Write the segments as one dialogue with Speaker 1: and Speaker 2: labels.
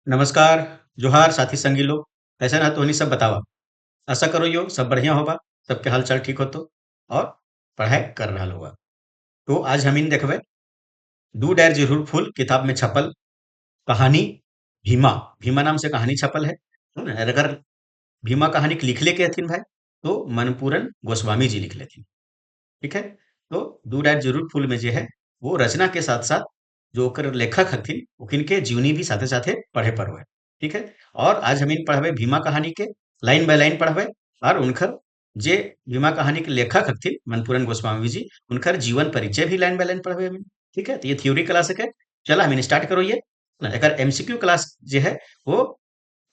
Speaker 1: नमस्कार, जोहार साथी संगी लोग। कैसे ना तोहनी सब बतावा। आशा करो यो सब बढ़िया होबा, सबके हाल चाल ठीक हो तो और पढ़ाई कर रहा होगा। तो आज हम इन देखबे दू डायर जरूर फूल किताब में छपल कहानी भीमा। भीमा नाम से कहानी छपल है। अगर भीमा कहानी के लिखले के हथिन भाई तो मनपूरन गोस्वामी जी लिख लेथिन। ठीक है। तो दू डायर जरूर फूल में जो है वो रचना के साथ साथ जो ओकर लेखक हथिन उनके के जीवनी भी साथे साथे पढ़े पर हुए। ठीक है। और आज हम इन पढ़बे भीमा कहानी के लाइन बाय लाइन पढ़बे और उनकर जे भीमा कहानी के लेखक हथिन मनपूरन गोस्वामी जी उनकर जीवन परिचय भी लाइन बाय लाइन पढ़बे हम। ठीक है। तो ये थ्योरी क्लास है। चला हम स्टार्ट करो ये ना एकर एमसीक्यू क्लास जो है वो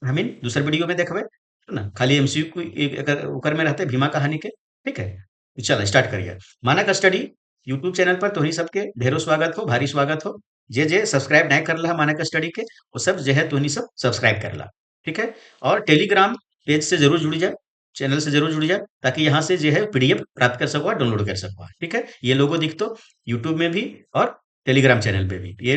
Speaker 1: हम इन दूसरे वीडियो में देखबे है ना। खाली एमसीक्यू अगर ओकर में रहते भीमा कहानी के। ठीक है। तो चलो स्टार्ट करिए। मानक स्टडी यूट्यूब चैनल पर तोहनी सबके ढेरों स्वागत हो, भारी स्वागत हो। जे जे सब्सक्राइब नहीं कर रहा मानक स्टडी के वो सब जो है तोहनी सब सब्सक्राइब कर ला। ठीक है। और टेलीग्राम पेज से जरूर जुड़ जाए, चैनल से जरूर जुड़ जाए ताकि यहाँ से जो है पीडीएफ प्राप्त कर सको, डाउनलोड कर सको। ठीक है। ये लोगो दिख तो यूट्यूब में भी और टेलीग्राम चैनल पे भी ये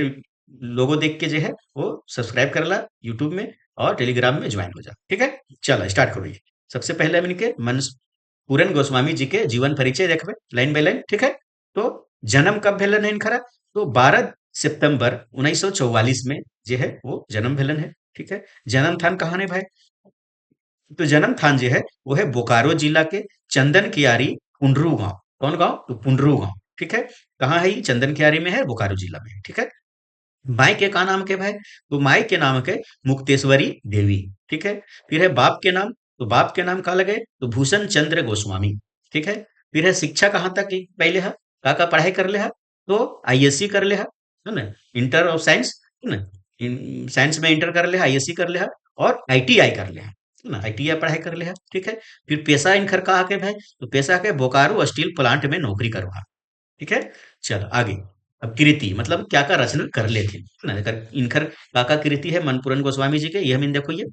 Speaker 1: लोगो देख के जो है वो सब्सक्राइब कर ला यूट्यूब में और टेलीग्राम में ज्वाइन हो जा। ठीक है। चलो स्टार्ट करो ये। सबसे पहले हम इनके पूरन गोस्वामी जी के जीवन परिचय देखबे लाइन बाय लाइन। ठीक है। तो जन्म कब भेलन है इनकरा तो 12 सितंबर 1944 में जो है वो जन्म भेलन है। ठीक है। जन्म स्थान कहाँ है भाई तो जन्म स्थान जो है वो है बोकारो जिला के चंदन कियारी पुंडरू गांव। कौन गांव तो पुंडरू गांव। ठीक है। कहाँ है ये चंदन कियारी में है बोकारो जिला में है। ठीक है। माई के का नाम के भाई तो माई के नाम के मुक्तेश्वरी देवी। ठीक है। फिर है बाप के नाम तो बाप के नाम का लगे तो भूषण चंद्र गोस्वामी। ठीक है। फिर है शिक्षा कहाँ तक की पहले है का पढ़ाई कर ले है तो आईएससी कर ले है ना। इंटर ऑफ साइंस है ना। साइंस में इंटर कर ले आईएससी कर ले और आईटीआई कर ले है ना। आईटीआई पढ़ाई कर ले है। ठीक है। फिर पेशा इनकर का के भाई तो पेशा के बोकारो स्टील प्लांट में नौकरी करवा। ठीक है। चलो आगे। अब कृति मतलब क्या का रचना कर लेते ना अगर इनकर काका कृति है मनपूरन गोस्वामी जी के ये हम देखो ये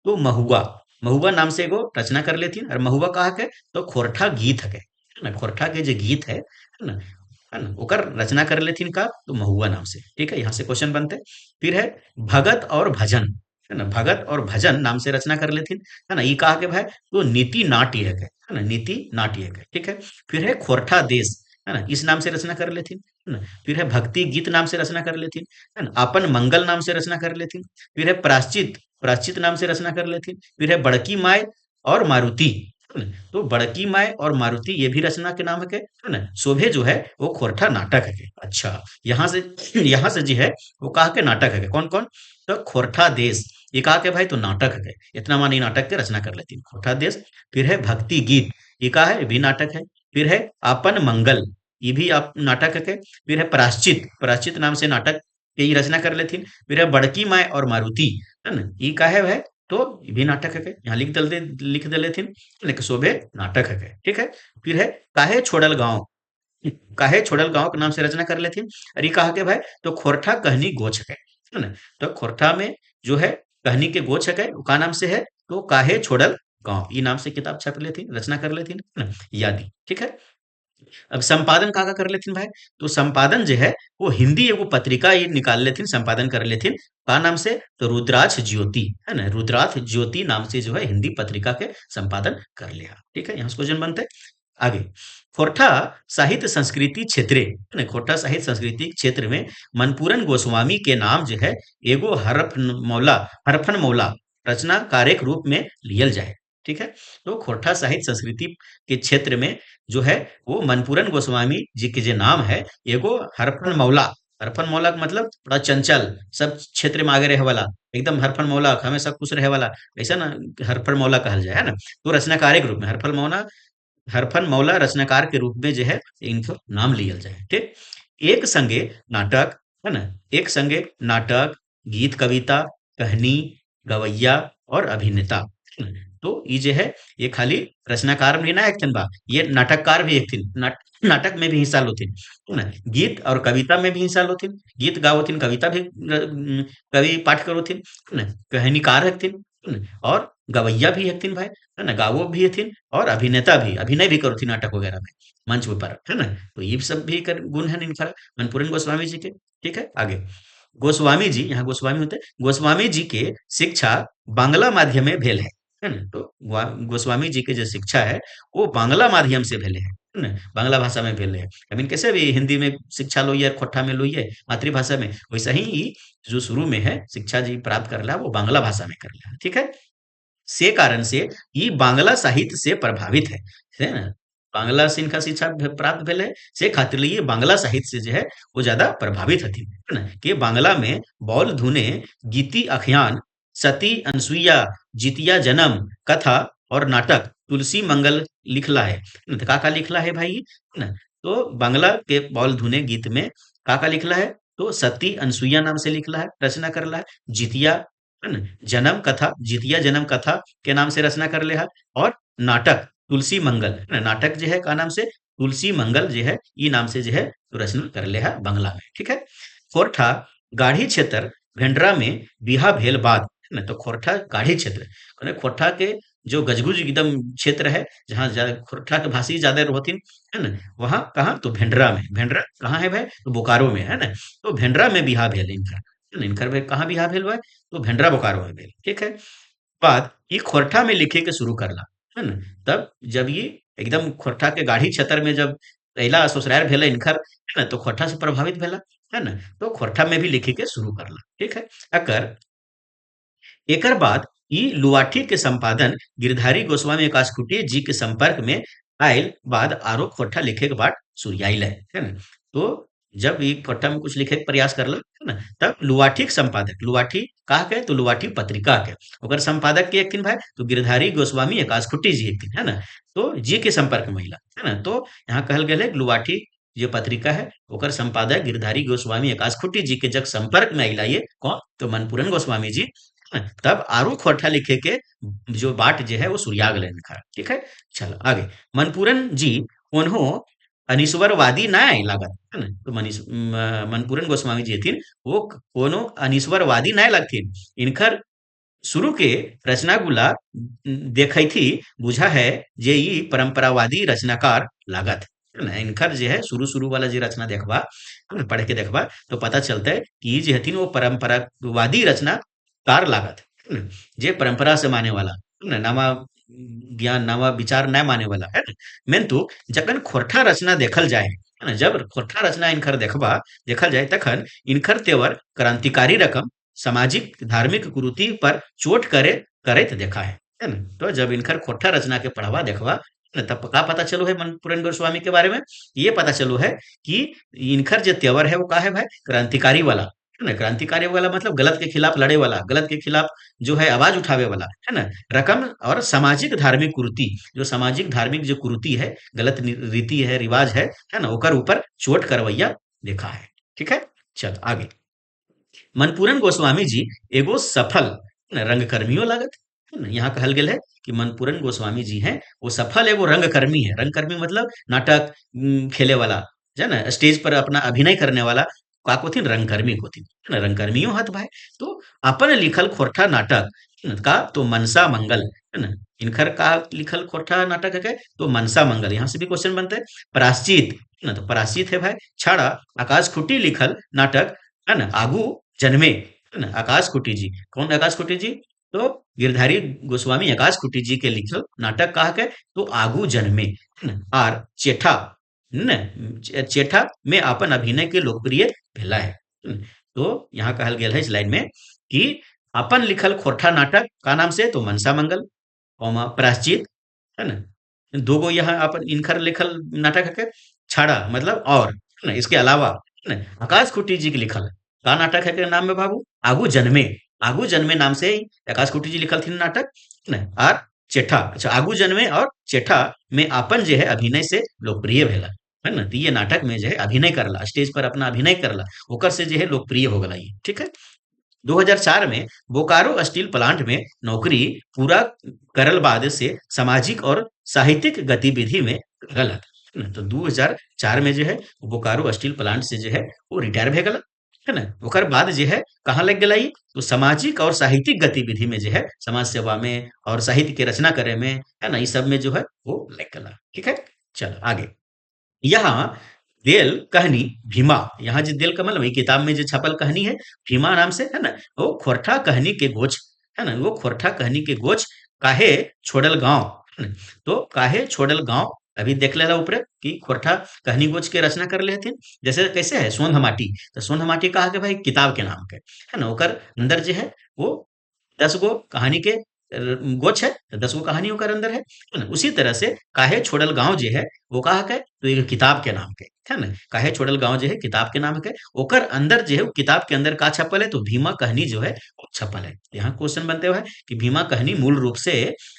Speaker 1: तो महुआ। महुआ नाम से एगो रचना कर लेती और महुआ कहा के तो खोरठा गीत है ना। खोरठा के जो गीत है ना ओकर रचना कर लेथिन का तो महुआ नाम से। ठीक है। यहाँ से क्वेश्चन बनते। फिर है भगत और भजन है ना। भगत और भजन नाम से रचना कर लेथिन है ना। ये कहा के भाई तो नीति नाट्य है ना। नीति नाट्य है। ठीक है। फिर है खोरठा देश है ना। इस नाम से रचना कर लेथिन है ना। फिर है भक्ति गीत नाम से रचना कर लेथिन है ना। अपन मंगल नाम से रचना कर लेथिन। फिर है प्राश्चित प्राश्चित नाम से रचना कर लेथिन। फिर है बड़की माय और मारुति है ना। तो बड़की माय और मारुति ये भी रचना के नाम है ना। शोभे जो है वो खोरठा नाटक है। अच्छा यहाँ से यहाँ से जी है वो कहा के नाटक है कौन कौन तो खोरठा देश ये कहा के भाई तो नाटक है। इतना मानी नाटक के रचना कर लेती खोरठा देश। फिर है भक्ति गीत ये कहा है भी नाटक है। फिर है आपन मंगल ये भी आप नाटक है। फिर है प्राश्चित प्राश्चित नाम से नाटक के ये रचना कर लेथिन। फिर है बड़की माय और मारुति है ना। ये का है भाई तो ये भी नाटक है। यहाँ लिख दे लेथिन लेकिन शोभे नाटक है। ठीक है। फिर है काहे छोड़ल गांव के नाम से रचना कर लेथिन। और ये कहा के भाई तो खोरठा कहनी गोछ है ना। तो खोरठा में जो है कहनी के गोछ है वो का नाम से है तो काहे छोड़ल गांव ये नाम से किताब छाप लेथिन रचना कर लेथिन है ना यादी। ठीक है। अब संपादन का कर लेथिन भाई तो संपादन जो है वो हिंदी एगो पत्रिका ये निकाल लेथिन संपादन कर लेथिन का नाम से तो रुद्राक्ष ज्योति है ना। रुद्राक्ष ज्योति नाम से जो है हिंदी पत्रिका के संपादन कर लिया। ठीक है। यहाँ से क्वेश्चन बनते आगे। खोरठा साहित्य संस्कृति क्षेत्र है ना। खोरठा साहित्य संस्कृति क्षेत्र में मनपूरन गोस्वामी के नाम जो है एगो हरफन मौला रचना कार्य रूप में लियल जाए। ठीक है। तो खोरठा साहित्य संस्कृति के क्षेत्र में जो है वो मनपूरन गोस्वामी जी के जो नाम है एगो हरफन मौला का मतलब बड़ा चंचल सब क्षेत्र में आगे रहे वाला एकदम हरफन मौला हमेशा खुश रहे वाला ऐसा ना हरफन मौला कहल जाए है ना। तो रचनाकार के रूप में हरफन मौला रचनाकार के रूप में जो है इनको नाम लियल जाए। ठीक। एक संगे नाटक है ना। एक संगे नाटक गीत कविता कहानी गवैया और अभिनेता है ना। तो ये जो है ये खाली रचनाकार में ना एक थिन बा ये नाटककार भी एक थिन नाटक में भी हिस्सा लोथिन है ना। गीत और कविता में भी हिस्सा लोथिन गीत गावथिन कविता भी कवि पाठ करोथिन है ना। कहानीकार हथिन है ना। और गवैया भी हथिन भाई है ना। गावो भी हथिन और अभिनेता भी अभिनय भी करोथिन नाटक वगैरह में मंच पर है ना। तो ये सब भी गुण है इनका मनपूरन गोस्वामी जी के। ठीक है। आगे गोस्वामी जी, यहाँ गोस्वामी होते हैं, गोस्वामी जी के शिक्षा बांग्ला माध्यम में भेल है ना? तो गोस्वामी जी के जो शिक्षा है वो बांग्ला माध्यम से भेले है ना? बांग्ला भाषा में भेले है। आई मीन कैसे भी हिंदी में शिक्षा लोइए, खोट्ठा में लोइए मातृभाषा में, वैसा ही जो शुरू में है शिक्षा जी प्राप्त कर ला वो बांग्ला भाषा में कर ला, ठीक है? से कारण से ई बांग्ला साहित्य से प्रभावित है ना? बांग्ला से इनका शिक्षा प्राप्त भेले से खातिर लिए बांग्ला साहित्य से जो है वो ज्यादा प्रभावित हथिन, है ना? कि बांग्ला में बौल धुने, गीति आख्यान, सती अनसुईया, जितिया जन्म, कथा और नाटक तुलसी मंगल लिखला है न? तो का लिखला है भाई, है ना? तो बांग्ला के बौल धुने गीत में का लिखला है, तो सती अनसुईया नाम से लिखला है, रचना करला है। जितिया, है ना? जन्म कथा, जितिया जन्म कथा के नाम से रचना कर ले है। और नाटक तुलसी मंगल, है ना? नाटक जो है का नाम से तुलसी मंगल जो है ई नाम से जो है तो रचना कर ले है बंगला में, ठीक है? खोरठा गाढ़ी क्षेत्र भेंडरा में बिहा भेल बाद, है ना? तो खोरठा गाढ़ी क्षेत्र माने खोरठा के जो गजगुज एकदम क्षेत्र है जहाँ खोरठा के भाषी ज्यादा होथिन, है ना? वहां कहाँ, तो भेंडरा में। भेंडरा कहाँ है भाई, तो बोकारो में, है ना? तो भेंडरा में बिहा भेल इनका, है ना? इनकर भाई कहाँ बिहा भेल भाई, तो भेंडरा बोकारो में भेल, ठीक है? बाद ये खोरठा में लिखे के शुरू करला, है ना? तब जब ये एकदम खोरठा के गाढ़ी क्षेत्र में जब पहला ससुराल भेला इनकर, है ना? तो खोरठा से प्रभावित भेला, है ना? तो खोरठा में भी लिखे के शुरू करला, ठीक है? अकर एकर बाद ई लुवाठी के संपादन गिरधारी गोस्वामी एकाशकुटी जी के संपर्क में आयल बाद आरो खोट्ठा लिखे के बाद सुरियाइल है ना? तो जब ये खोट्ठा में कुछ लिखे के प्रयास करला, है ना? तब लुवाठी के संपादक, लुवाठी कहा के, तो लुवाठी पत्रिका के ओकर संपादक के एक भाई, तो गिरधारी गोस्वामी एकाशकुटी जी एक है ना? तो जी के संपर्क में महिला, है ना? तो यहाँ कहल गया है लुवाठी जो पत्रिका है ओकर संपादक गिरधारी गोस्वामी एकाशकुटी जी के जब संपर्क में आइला ये कौन, तो मनपूरन गोस्वामी जी, तब आरू खोरठा लिखे के जो बाट जो है वो सूर्याग ले लिखा है, ठीक है? चलो आगे। मनपूरन जी उन्हों अनीश्वरवादी ना लागत, है ना? तो मनपूरन गोस्वामी जी हथिन वो कोनो अनीश्वरवादी ना लगथिन। इनकर शुरू के रचना गुला देखई थी बुझा है जे ई परंपरावादी रचनाकार लागत, है ना? इनकर जो है शुरू शुरू वाला जो रचना देखबा, पढ़ के देखबा तो पता चलता है कि जे हथिन वो परंपरावादी रचनाकार लागत, है ना? जे परंपरा से माने वाला, है ना? नवा ज्ञान नवा विचार ना माने वाला, है ना? मेन तो जखन खोरठा रचना देखल जाए, है ना? जब खोरठा रचना इनकर देखबा देखल जाए तखन इनकर तेवर क्रांतिकारी रकम सामाजिक धार्मिक कुरीति पर चोट करैत देखा है ना? तो जब इनकर खोट्ठा रचना के पढ़वा देखवा, है ना, तब का पता चलो है मनपूरन गोस्वामी के बारे में, ये पता चलो है कि इनकर जो तेवर है वो का है भाई, क्रांतिकारी वाला, है ना? क्रांतिकारी वाला मतलब गलत के खिलाफ लड़े वाला, गलत के खिलाफ जो है आवाज उठावे वाला, है ना? रकम और सामाजिक धार्मिक कुरीति, जो सामाजिक धार्मिक जो कुरीति है, गलत रीति है, रिवाज है ना? ओकर ऊपर चोट करवैया देखा है, ठीक है? चल आगे। मनपूरन गोस्वामी जी एगो सफल रंगकर्मियों लागत, है ना? यहाँ कहल गेल है कि मनपूरन गोस्वामी जी हैं वो सफल एगो रंगकर्मी है। रंगकर्मी मतलब नाटक खेले वाला, है ना? स्टेज पर अपना अभिनय करने वाला का कोथिन, रंगकर्मी कोथिन, है ना? रंगकर्मियों हत भाई। तो अपन लिखल खोरठा नाटक, है ना, का तो मनसा मंगल, है ना? इनकर का लिखल खोरठा नाटक है क्या? तो मनसा मंगल। यहाँ से भी क्वेश्चन बनता है। प्राश्चित, है ना? तो प्राश्चित है भाई छाड़ा आकाश खुटी लिखल नाटक, है ना? आगू जन्मे, है ना? आकाश कुटी जी, कौन आकाश कुटी जी? तो गिरधारी गोस्वामी आकाश कुटी जी के लिखल नाटक कहा के, तो आगू जन्मे, है ना? आर चेठा, है ना? चेठा में अपन अभिनय के लोकप्रिय भेला है। तो यहाँ कहल गेल है इस लाइन में कि अपन लिखल खोरठा नाटक का नाम से, तो मनसा मंगल, कौमा प्राश्चित, है ना? दो यहाँ अपन इनकर लिखल नाटक है, छाड़ा मतलब और, है ना? इसके अलावा, है ना? आकाश कुटी जी के लिखल का नाटक है के नाम में बाबू, आगू जन्मे। आगू जन्मे नाम से ही आकाश कुटी जी लिखल थी नाटक, है ना? और चेठा, अच्छा आगू जन्मे और चेठा में अपन जो है अभिनय से लोकप्रिय भेला, है ना? तो ये नाटक में जो है अभिनय करला, स्टेज पर अपना अभिनय करला, ओकर से जो है लोकप्रिय हो गला ये, ठीक है? 2004 में बोकारो स्टील प्लांट में नौकरी पूरा करल बाद से सामाजिक और साहित्यिक गतिविधि में गलत, है ना? तो 2004 में जो है बोकारो स्टील प्लांट से जो है वो रिटायर भे गलत, है ना? ओकर बाद जो है कहाँ लग गया, तो सामाजिक और साहित्यिक गतिविधि में जो है समाज सेवा में और साहित्य के रचना करे में, है ना? इस सब में जो है वो लग गया, ठीक है? चलो आगे। यहाँ देल कहनी भीमा, यहाँ जो देल का मतलब ये किताब में जो छपल कहानी है भीमा नाम से है ना, वो खोरठा कहनी के गोच है ना, वो खोरठा कहनी के गोच काहे छोड़ल गांव है ना? तो काहे छोड़ल गांव अभी देख लेला ऊपर कि खोरठा कहनी गोच के रचना कर लेथिन। जैसे कैसे है सोंध माटी, तो सोंध माटी कहा के भाई किताब के नाम के है ना, ओकर अंदर जो है वो 10 गो कहानी के गोच है, तो 10 गो कहानी ओकर अंदर है ना? उसी तरह से काहे छोड़ल गाँव जे है वो कहा के तो एक किताब के नाम के है ना, काहे छोड़ल गाँव जो है किताब के नाम के ओकर अंदर जो है वो किताब के अंदर का छपल है तो भीमा कहानी जो है वो छपल है। यहाँ क्वेश्चन बनते हुए है कि भीमा कहानी मूल रूप से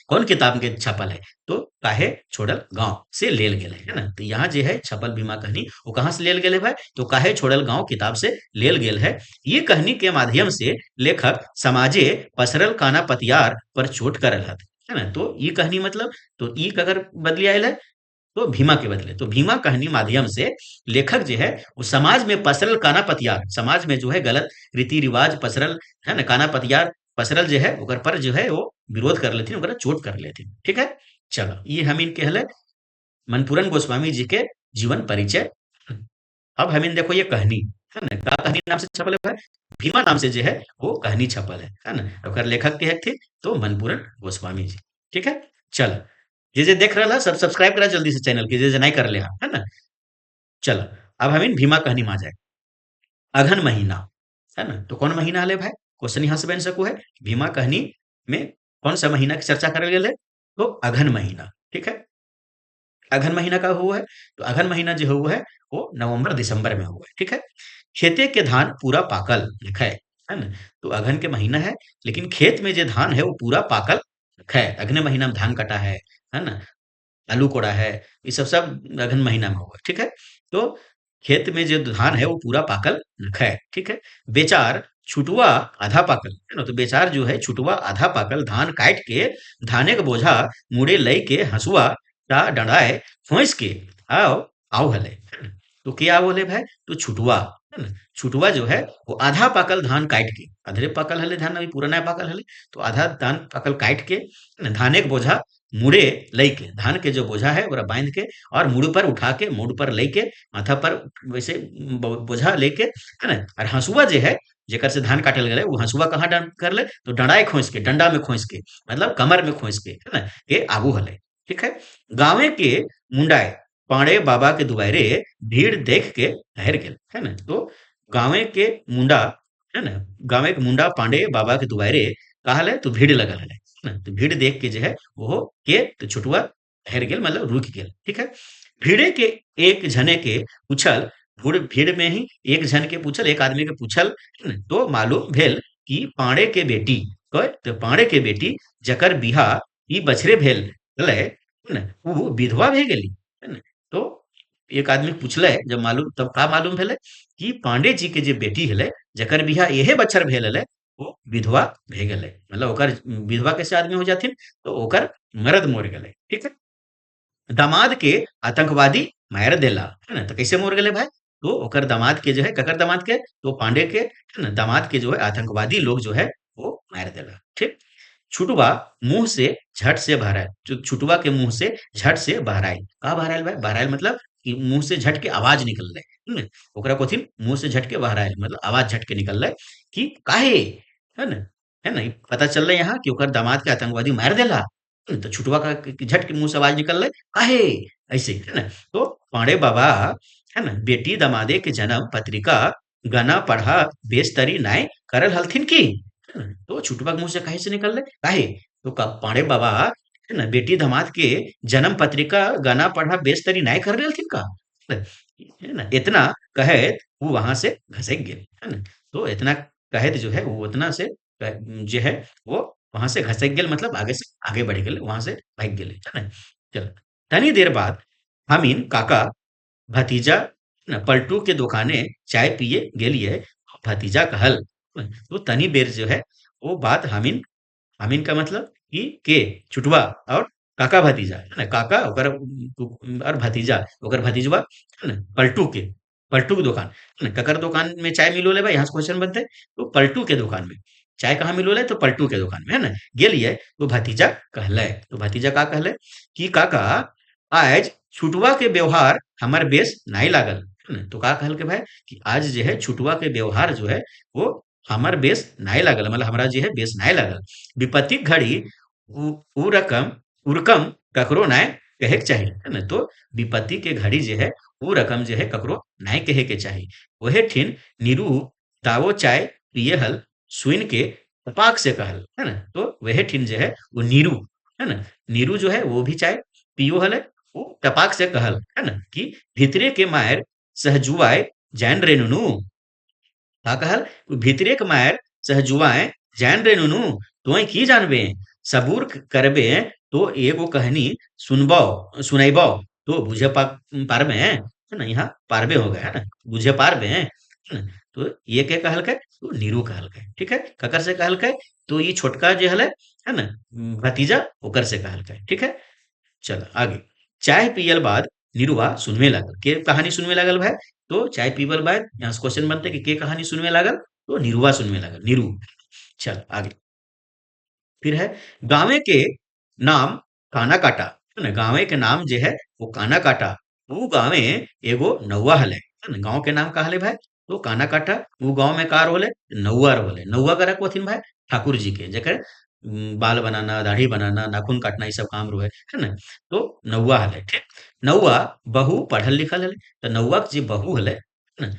Speaker 1: कौन किताब के छपल है, तो काहे छोड़ल गाँव से लेल गेल है ना, तो यहाँ जो है छपल भीमा कहानी वो कहाँ से लेल गेल है भाई, तो काहे छोड़ल गाँव किताब से लेल गेल है। ये कहानी के माध्यम से लेखक समाजे पसरल काना पतियार पर चोट करल हत है ना, तो ई कहानी मतलब तो ई अगर बदली आयल है तो भीमा के बदले, तो भीमा कहानी माध्यम से लेखक जो है वो समाज में पसरल काना पतियार, समाज में जो है गलत रीति रिवाज पसरल है ना, काना पतियार पसरल जो है ओकर पर जो है वो विरोध कर लेथिन, ओकरा चोट कर लेथिन। ठीक है, चलो ये हम इनके हले मनपूरन गोस्वामी जी के जीवन परिचय। अब हम इन देखो ये कहानी है ना, का कहानी नाम से छपल है, भीमा नाम से जो है वो कहानी छपल है ना, ओकर लेखक के है थे तो मनपूरन गोस्वामी जी। ठीक है, चल जे जे देख रहा सब सब्सक्राइब करा जल्दी से चैनल के, जे जे नहीं कर ले है ना। चल अब हम इन भीमा कहानी में आ जाए। अघन महीना है ना, तो कौन महीना हले भाई, क्वेश्चन यहाँ से बन सको है भीमा कहानी में कौन सा महीना की चर्चा करल गेल है, तो अघन महीना। ठीक है, अघन महीना का हुआ है, तो अघन महीना जो हुआ है वो नवंबर दिसंबर में हुआ है। ठीक है, खेते के धान पूरा पाकल लिखा है ना, तो अघन के महीना है लेकिन खेत में जो धान है वो पूरा पाकल लिखा है, अगले महीना में धान कटा है ना, आलू कोड़ा है, ये सब सब अघन महीना में हुआ है। ठीक है, तो खेत में जो धान है वो पूरा पाकल लिखा है। ठीक है, बेचार छुटुआ आधा पाकल है ना, तो बेचार जो है छुटुआ आधा पाकल धान काट के धाने का बोझा मुड़े लई के हंसुआ टा डंडाए खोस के आओ आओ हले है ना? तो क्या आओ हले भाई, तो छुटुआ है ना, छुटुआ जो है वो आधा पाकल धान काट के, अधरे पाकल हले धान अभी पूरा नहीं पाकल हले, तो आधा धान पाकल काट के है ना, धाने के बोझा मुड़े लई के, धान के जो बोझा है ओकरा बांध के और मुड़ पर उठा के मुड़ पर लई के माथा पर वैसे बोझा लेके है ना, और हंसुआ जो है जेकर से धान काटल गए वो हंसुआ कहाँ कर ले, तो डंडाए खोस के, डंडा में खोस के मतलब कमर में खोस के है ना, ये आगू हले। ठीक है, गाँवे के मुंडाए पाड़े बाबा के दुआरे भीड़ देख के ठहर गेल है ना, तो गाँवे के मुंडा है ना, गाँवे के मुंडा पांडे बाबा के दुआरे कहल है तो भीड़ लगल है ना, तो भीड़ देख के जो है वो के तो छुटुआ ठहर गेल मतलब रुक गेल। ठीक है, भीड़े के एक जने के पूछल, भीड़ में ही एक जन के पूछल, एक आदमी के पूछल है ना, तो मालूम भेल कि पांडे के बेटी कह, तो पांडे के बेटी जकर बिहा ई बछरे भेल हलै है ना, वो विधवा भे गेली है ना, तो एक आदमी पूछले जब मालूम तब का मालूम भेलै कि पांडे जी के जे बेटी हलै जकर बिहा यहे बच्चर भेल हलै वो विधवा भे गेलै, मतलब ओकर विधवा कैसे आदमी हो जाथिन, तो ओकर मर्द मोर गेलै। ठीक है, दामाद के आतंकवादी मार देला है ना, तो कैसे मोर गेले भाई, तो ओकर दामाद के जो है ककर दामाद के, तो पांडे के है ना दामाद के जो है आतंकवादी लोग जो है वो मार देला। ठीक, छुटवा मुंह से झट से बहराए, छुटवा के मुंह से झट से बहराए, का बहराए भाई, बहराए मतलब कि मुंह से झट के आवाज निकल रहे ओकरा कोथिन मुंह से झट के बहराए मतलब आवाज झट के निकल रहा है कि काहे है ना, है ना, पता चल रहा है यहाँ कि ओकर दामाद के आतंकवादी मार देला, तो छुटवा का झट के मुंह से आवाज निकल रहा है काहे ऐसे है ना, तो पांडे बाबा है ना बेटी दमादे के जन्म पत्रिका गना पढ़ा बेस्तरी नाय करल हलथिन की है ना? तो छुटवा के मुंह से काहे से निकल रहे काहे, तो पांडे बाबा है ना बेटी दामाद के जन्म पत्रिका गना पढ़ा बेस्तरी नाय कर रहे हलथिन का है ना, इतना कहे वो वहां से घसक गए है ना, तो इतना कहत जो है वो उतना से जो है वो वहां से घसक गेल मतलब आगे से आगे बढ़ गेल वहां से भाग गेल है ना। चल तनी देर बाद हमीन काका भतीजा न पलटू के दुकाने चाय पिए गेलिए, भतीजा कहल तो तनी बेर जो है वो बात हमीन, हमीन का मतलब कि के छुटवा और काका भतीजा है ना, काका ओकर और भतीजा ओकर भतीजवा है ना पलटू के दुकान है ना, ककर दुकान में चाय मिलो ले भाई, यहाँ से क्वेश्चन बनते तो पलटू के दुकान में चाय कहाँ मिलो ले, तो पलटू के दुकान में है ना गेलिए, तो भतीजा कहले, तो भतीजा का कहले कि काका आज छुटवा के व्यवहार हमार बेस नहीं लागल है न? तो का कहल के भाई कि आज जो है छुटवा के व्यवहार जो है वो हमर बेस नाय लागल, मतलब हमरा जो है बेस नाय लागल। विपत्तिक घड़ी उ रकम उरकम ककरो नाय कहे के चाही, है न? तो विपत्ति के घड़ी जो है उ रकम जो है ककरो नाय कहे के चाही। ओहे ठिन नीरू दावो चाय पिए हल सुइन के तपाक से कहल, है ना? तो वह ठिन जो है वो नीरू, है ना? नीरू जो है वो भी चाय पियो हले, वो तपाक से कहल, है ना? कि भितरे के मायर सहजुआय जान रे नुनू, का कहल भितरे के मायर सहजुआय जान रे नुनू, तोय की जानबे सबूर करबे तो एगो कहानी सुनबो सुनाइबो तो बुझे पारबे, है ना? यहाँ पारबे हो गया, है ना? बुझे पारबे, है ना? तो ये के कहलकै तो नीरू कहलकै, ठीक है? ककर से कहलकै तो ये छोटका जे हले, है ना? भतीजा ओकर से कहलकै, ठीक है? चल आगे। चाय पियल बाद निरुआ सुनवे लागल, के कहानी सुनवे लागल भाई, तो चाय पीवल बाद यहाँ से क्वेश्चन बनते कि के कहानी सुनवे लागल, तो निरुआ सुनवे लागल, नीरू। चल आगे। फिर है गाँवे के नाम काना काटा, है ना? गाँवे के नाम जे है वो काना काटा, वो गाँवे एगो नौवा हले, है ना? गाँव के नाम का हले भाई, तो काना काटा वो गाँव में कार होले, नौवा होले। नौवा करा कोथिन भाई, ठाकुर जी के जेकर बाल बनाना, दाढ़ी बनाना, नाखून काटना ये सब काम रहे, है ना? तो नौवा हले, ठीक। नौवा बहू पढ़ल लिखल हले, तो नौवा के जे बहू हले, है ना?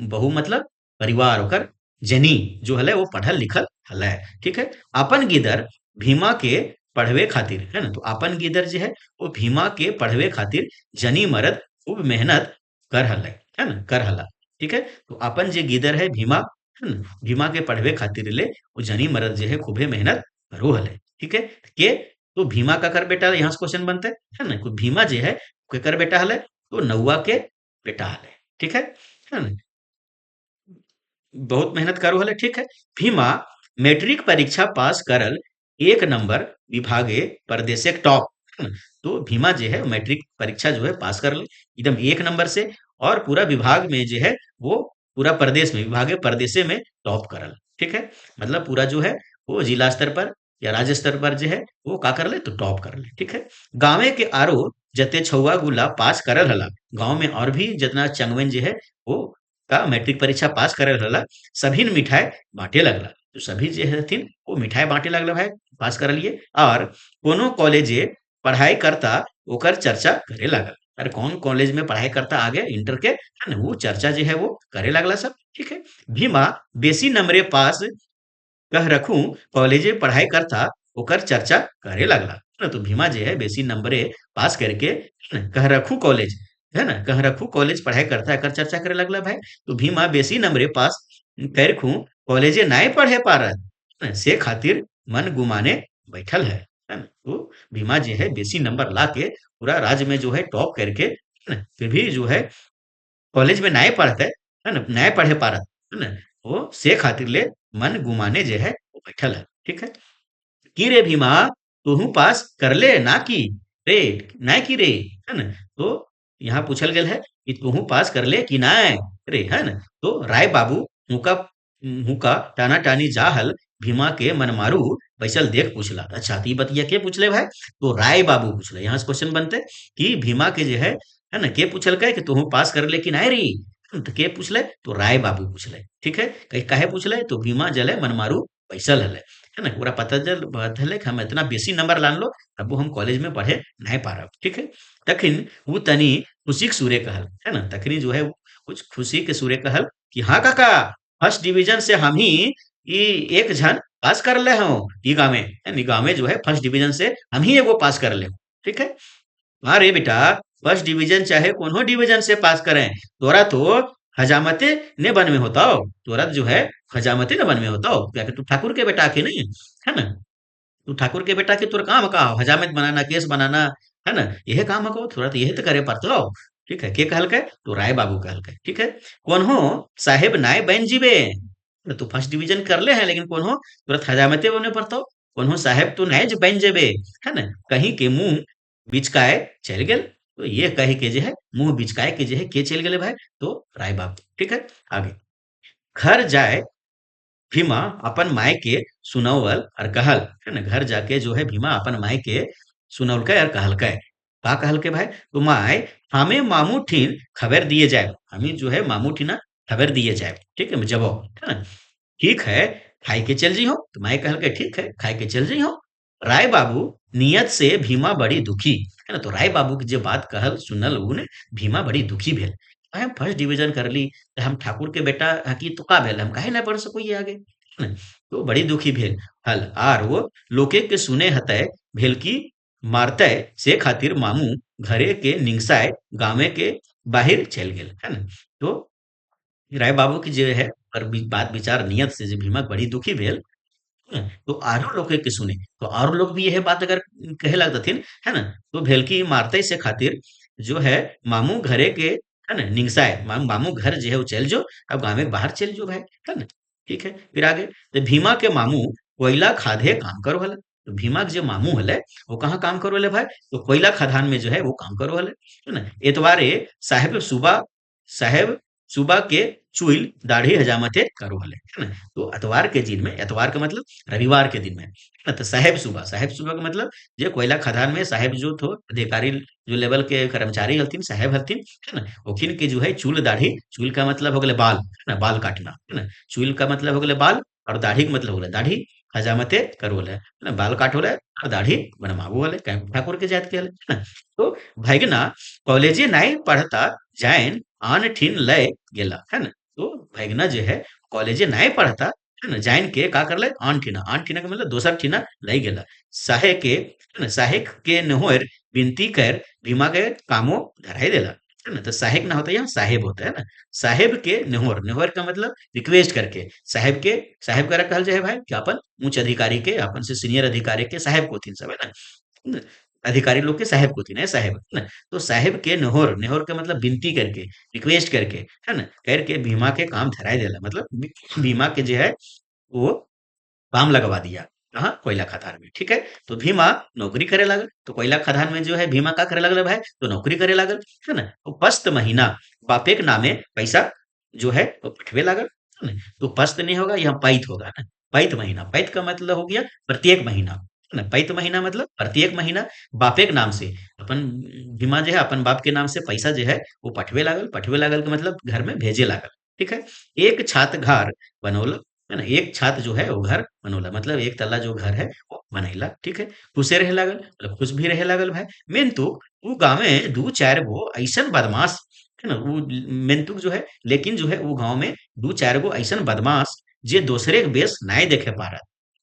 Speaker 1: बहू मतलब परिवार ओकर जनी जो हले वो पढ़ल लिखल हले, ठीक है? अपन गिदर भीमा के पढ़वे खातिर, है ना? तो अपन गिदर जे है वो भीमा के पढ़वे खातिर जनी मरद खूब मेहनत कर हले, है ना? कर हला, ठीक है? तो अपन जे गिदर है भीमा, है ना? भीमा के पढ़वे खातिर ले वो जनी मरद जे है खूबे मेहनत करो हले, ठीक है? के तो भीमा का कर बेटा यहाँ से क्वेश्चन बनते, है ना? तो भीमा जे है केकर बेटा हले, तो नौवा के बेटा हले, ठीक है ना? बहुत मेहनत करो हले, ठीक है। भीमा मैट्रिक परीक्षा पास करल, एक नंबर विभागे परदेसे टॉप, है ना? तो भीमा जो है मैट्रिक परीक्षा जो है पास कर ले एकदम एक नंबर से, और पूरा विभाग में जो है वो पूरा प्रदेश में विभागे परदेसे में टॉप करल, ठीक है। मतलब पूरा जो है वो जिला स्तर पर या राज्य स्तर पर जो है वो का कर ले तो टॉप कर ले, ठीक है। गाँवे के आरो जते छुआ गुला पास करल हला, गाँव में और भी जितना चंगवन जो है वो का मैट्रिक परीक्षा पास करे रहला, सभी ने मिठाई बांटे लगला, तो सभी जे हथिन वो मिठाई बांटे लगला भाई, पास कर लिए। और कोनो कॉलेजे पढ़ाई करता ओकर चर्चा करे लागल, अरे कौन कॉलेज में पढ़ाई करता आगे इंटर के, है ना? वो चर्चा जो है वो करे लगला सब, ठीक है। भीमा बेसी नंबरे पास कह रखूं कॉलेजे पढ़ाई करता ओकर चर्चा करे लगला, है ना? तो भीमा जे है बेसी नंबरे पास करके, है ना? कह रखू कॉलेज, है ना? कह रखू कॉलेज पढ़ाई करता है, एकर चर्चा करे लगला भाई। तो भीमा बेसी नंबरे पास करखू कॉलेजे नाय पढ़े पारत, है ना? से खातिर मन गुमाने बैठल है ना? तो भीमा जे है बेसी नंबर ला के पूरा राज्य में जो है टॉप करके, है ना? फिर भी जो है कॉलेज में नाय पढ़ते, है ना? नाय पढ़े पारत, है ना? वो से खातिर ले मन गुमाने जे है वो बैठल है, ठीक है। की रे भीमा तोहू पास कर ले ना की रे, ना की रे, है ना? तो यहाँ पूछल गेल है कि तोहू पास कर ले कि नाय रे, है ना? तो राय बाबू हुका हुका टाना टानी जाहल भीमा के मन मारू बैसल देख पूछला, अच्छा तो ये बतिया के पूछले भाई, तो राय बाबू पूछले। यहाँ से क्वेश्चन बनते कि भीमा के जो है ना, के पूछल के कि तोहू पास कर ले कि नाय रे, तो के पूछले तो राय बाबू पूछले, ठीक है। कहीं काहे पूछले तो भीमा जले मन मारू बैसल हले, है ना? पूरा पता चल बात है कि हम इतना बेसी नंबर लान लो, अब वो हम कॉलेज में पढ़े नहीं पा रहा, ठीक है। तखिन वो तनी खुशी के सूर्य कहल, है ना? तखनी जो है वो कुछ खुशी के सूर्य कहल कि हाँ काका, फर्स्ट डिवीजन से हम ही ई एक झन पास कर ले हूँ ई गाँव में, है नी? गाँव में जो है फर्स्ट डिवीजन से हम ही एगो पास कर ले, ठीक है। हाँ रे बेटा, फर्स्ट डिवीजन चाहे कोनो डिवीजन से पास करें, तोरा तो हजामते ने बन में होता हो, तोरा जो है हजामते ने बन में होता हो, क्या कि तू ठाकुर के बेटा के नहीं, है ना? तू ठाकुर के बेटा के तोर काम का हो हजामत बनाना, केस बनाना, है ना? यह काम को थोड़ा तो यही तो करे पड़ता हो, ठीक है। के कहल के तो राय बाबू कहल के, ठीक है। कोन्हो साहेब नाय बन जीबे, तू फर्स्ट डिवीजन कर ले है लेकिन कोन्हो तुरंत हजामते बने पड़ता हो, कोन्हो साहेब तो नाय बन जेबे, है ना? कहीं के मुंह बिचकाए चल गेल, तो ये कहे के जो है मुंह बिचकाए के जो है के चल गेले भाई, तो राय बाबू, ठीक है। आगे घर जाए भीमा अपन माय के सुनौल और कहल, है ना? घर जाके जो है भीमा अपन माय के सुनौलकै और कहलकै का कहल के भाई तो माय हमें मामू ठीन खबर दिए जाए, हमें जो है मामू ठीना खबर दिए जाए, ठीक है जब है ना, ठीक है खाई के चल जी हो, तो माए कहल के ठीक है खाई के चल जी हो। राय बाबू नियत से भीमा बड़ी दुखी, है ना, तो राय बाबू की जो बात कहल सुनल उन भीमा बड़ी दुखी भेल। हम फर्स्ट डिवीजन कर ली तो हम ठाकुर के बेटा हकी तो का भेल हम काहे ना पढ़ सको ये आगे, है ना? तो बड़ी दुखी भेल हल आर वो लोके के सुने हतय भेल की मारतय से खातिर मामू घरे के निंगसाय गाँवे के बाहिर चल गेल, है ना? तो राय बाबू की जो है पर बात विचार नियत से जे भीमा बड़ी दुखी भेल, तो आरो लोग के सुने तो आरो लोग भी यह बात अगर कहे लगतथिन, है ना, तो भेलकी मारते से खातिर जो है मामू घरे के, है ना, निंगसाए मामू घर जो है वो चल जो, अब गाँव में बाहर चल जो भाई, है ना, ठीक है फिर आगे तो भीमा के मामू कोयला खादे काम करो हले, तो भीमा के जो मामू हले वो कहाँ काम करो हले भाई, तो कोयला खदान में जो है वो काम करो हले, है ना, एतवारे साहेब सुबह साहेब सुबह के चुइल दाढ़ी हजामते करो हले, है ना, तो एतवार के दिन में, एतवार का मतलब रविवार के दिन में, है ना, तो साहेब सुबह का मतलब जो कोयला खदान में साहेब जो थो अधिकारी जो लेवल के कर्मचारी हलथिन साहेब हलथिन, है ना, ओखिन के जो है चूल दाढ़ी, चूल का मतलब हो गले बाल, है ना, बाल काटना, है ना, चूल का मतलब हो गले बाल और दाढ़ी का मतलब हो गले दाढ़ी हजामते करो हले, है ना, बाल काटो हले और दाढ़ी बनवाबो हले, ठाकुर के जात के हले, है ना, तो भैगना कॉलेजे नहीं पढ़ता जाइन आन ठिन लय गेला, है ना, तो भैगना जो है कॉलेजे नहीं पढ़ता, है ना, जाइन के का करले आन ठीना के मतलब दोसर ठीना लई गेला, साहे के, है ना, साहे के नहोर विनती कर भीमा के कामो धराई देला, है ना, तो साहेब ना होता है यहाँ साहेब होता है ना, साहेब के नहोर, नहोर का मतलब रिक्वेस्ट करके, साहेब के साहेब करा कहल जाए भाई कि अपन उच्च अधिकारी के अपन से सीनियर अधिकारी के साहेब को थीन सब, है ना, अधिकारी लोग के साहेब को थी ना साहेब, है ना, तो साहेब के नहोर, नहोर का मतलब विनती करके, रिक्वेस्ट करके, है ना, करके भीमा के काम धराई देला, मतलब भीमा के जो है वो काम लगवा दिया, कहाँ कोयला खदान में, ठीक है, तो भीमा नौकरी करे लागल, तो कोयला खदान में जो है भीमा का करे लगल भाई, तो नौकरी करे लागल, है ना, तो पस्त महीना बापे के नामे पैसा जो है वो पठवे लागल, है ना, तो पस्त नहीं होगा यहाँ पैत होगा ना, पैत महीना, पैत का मतलब हो गया प्रत्येक महीना, है ना, पैत महीना मतलब प्रत्येक महीना बापे के नाम से अपन भीमा जो है अपन बाप के नाम से पैसा जो है वो पठवे लागल का मतलब घर में भेजे लागल, ठीक है, एक छात घर बनौल, है ना, एक छात जो है वो घर बनौला मतलब एक तल्ला जो घर है वो बनैला, ठीक है, खुशे रहे लागल मतलब खुश भी रहे लागल भाई, मेंतु वो गाँव में दू चार गो ऐसन बदमाश, है ना, वो मेंतुक जो है लेकिन जो है वो गाँव में दू चार गो ऐसन बदमाश जे दूसरे के बेस नाय देखे पा रहा,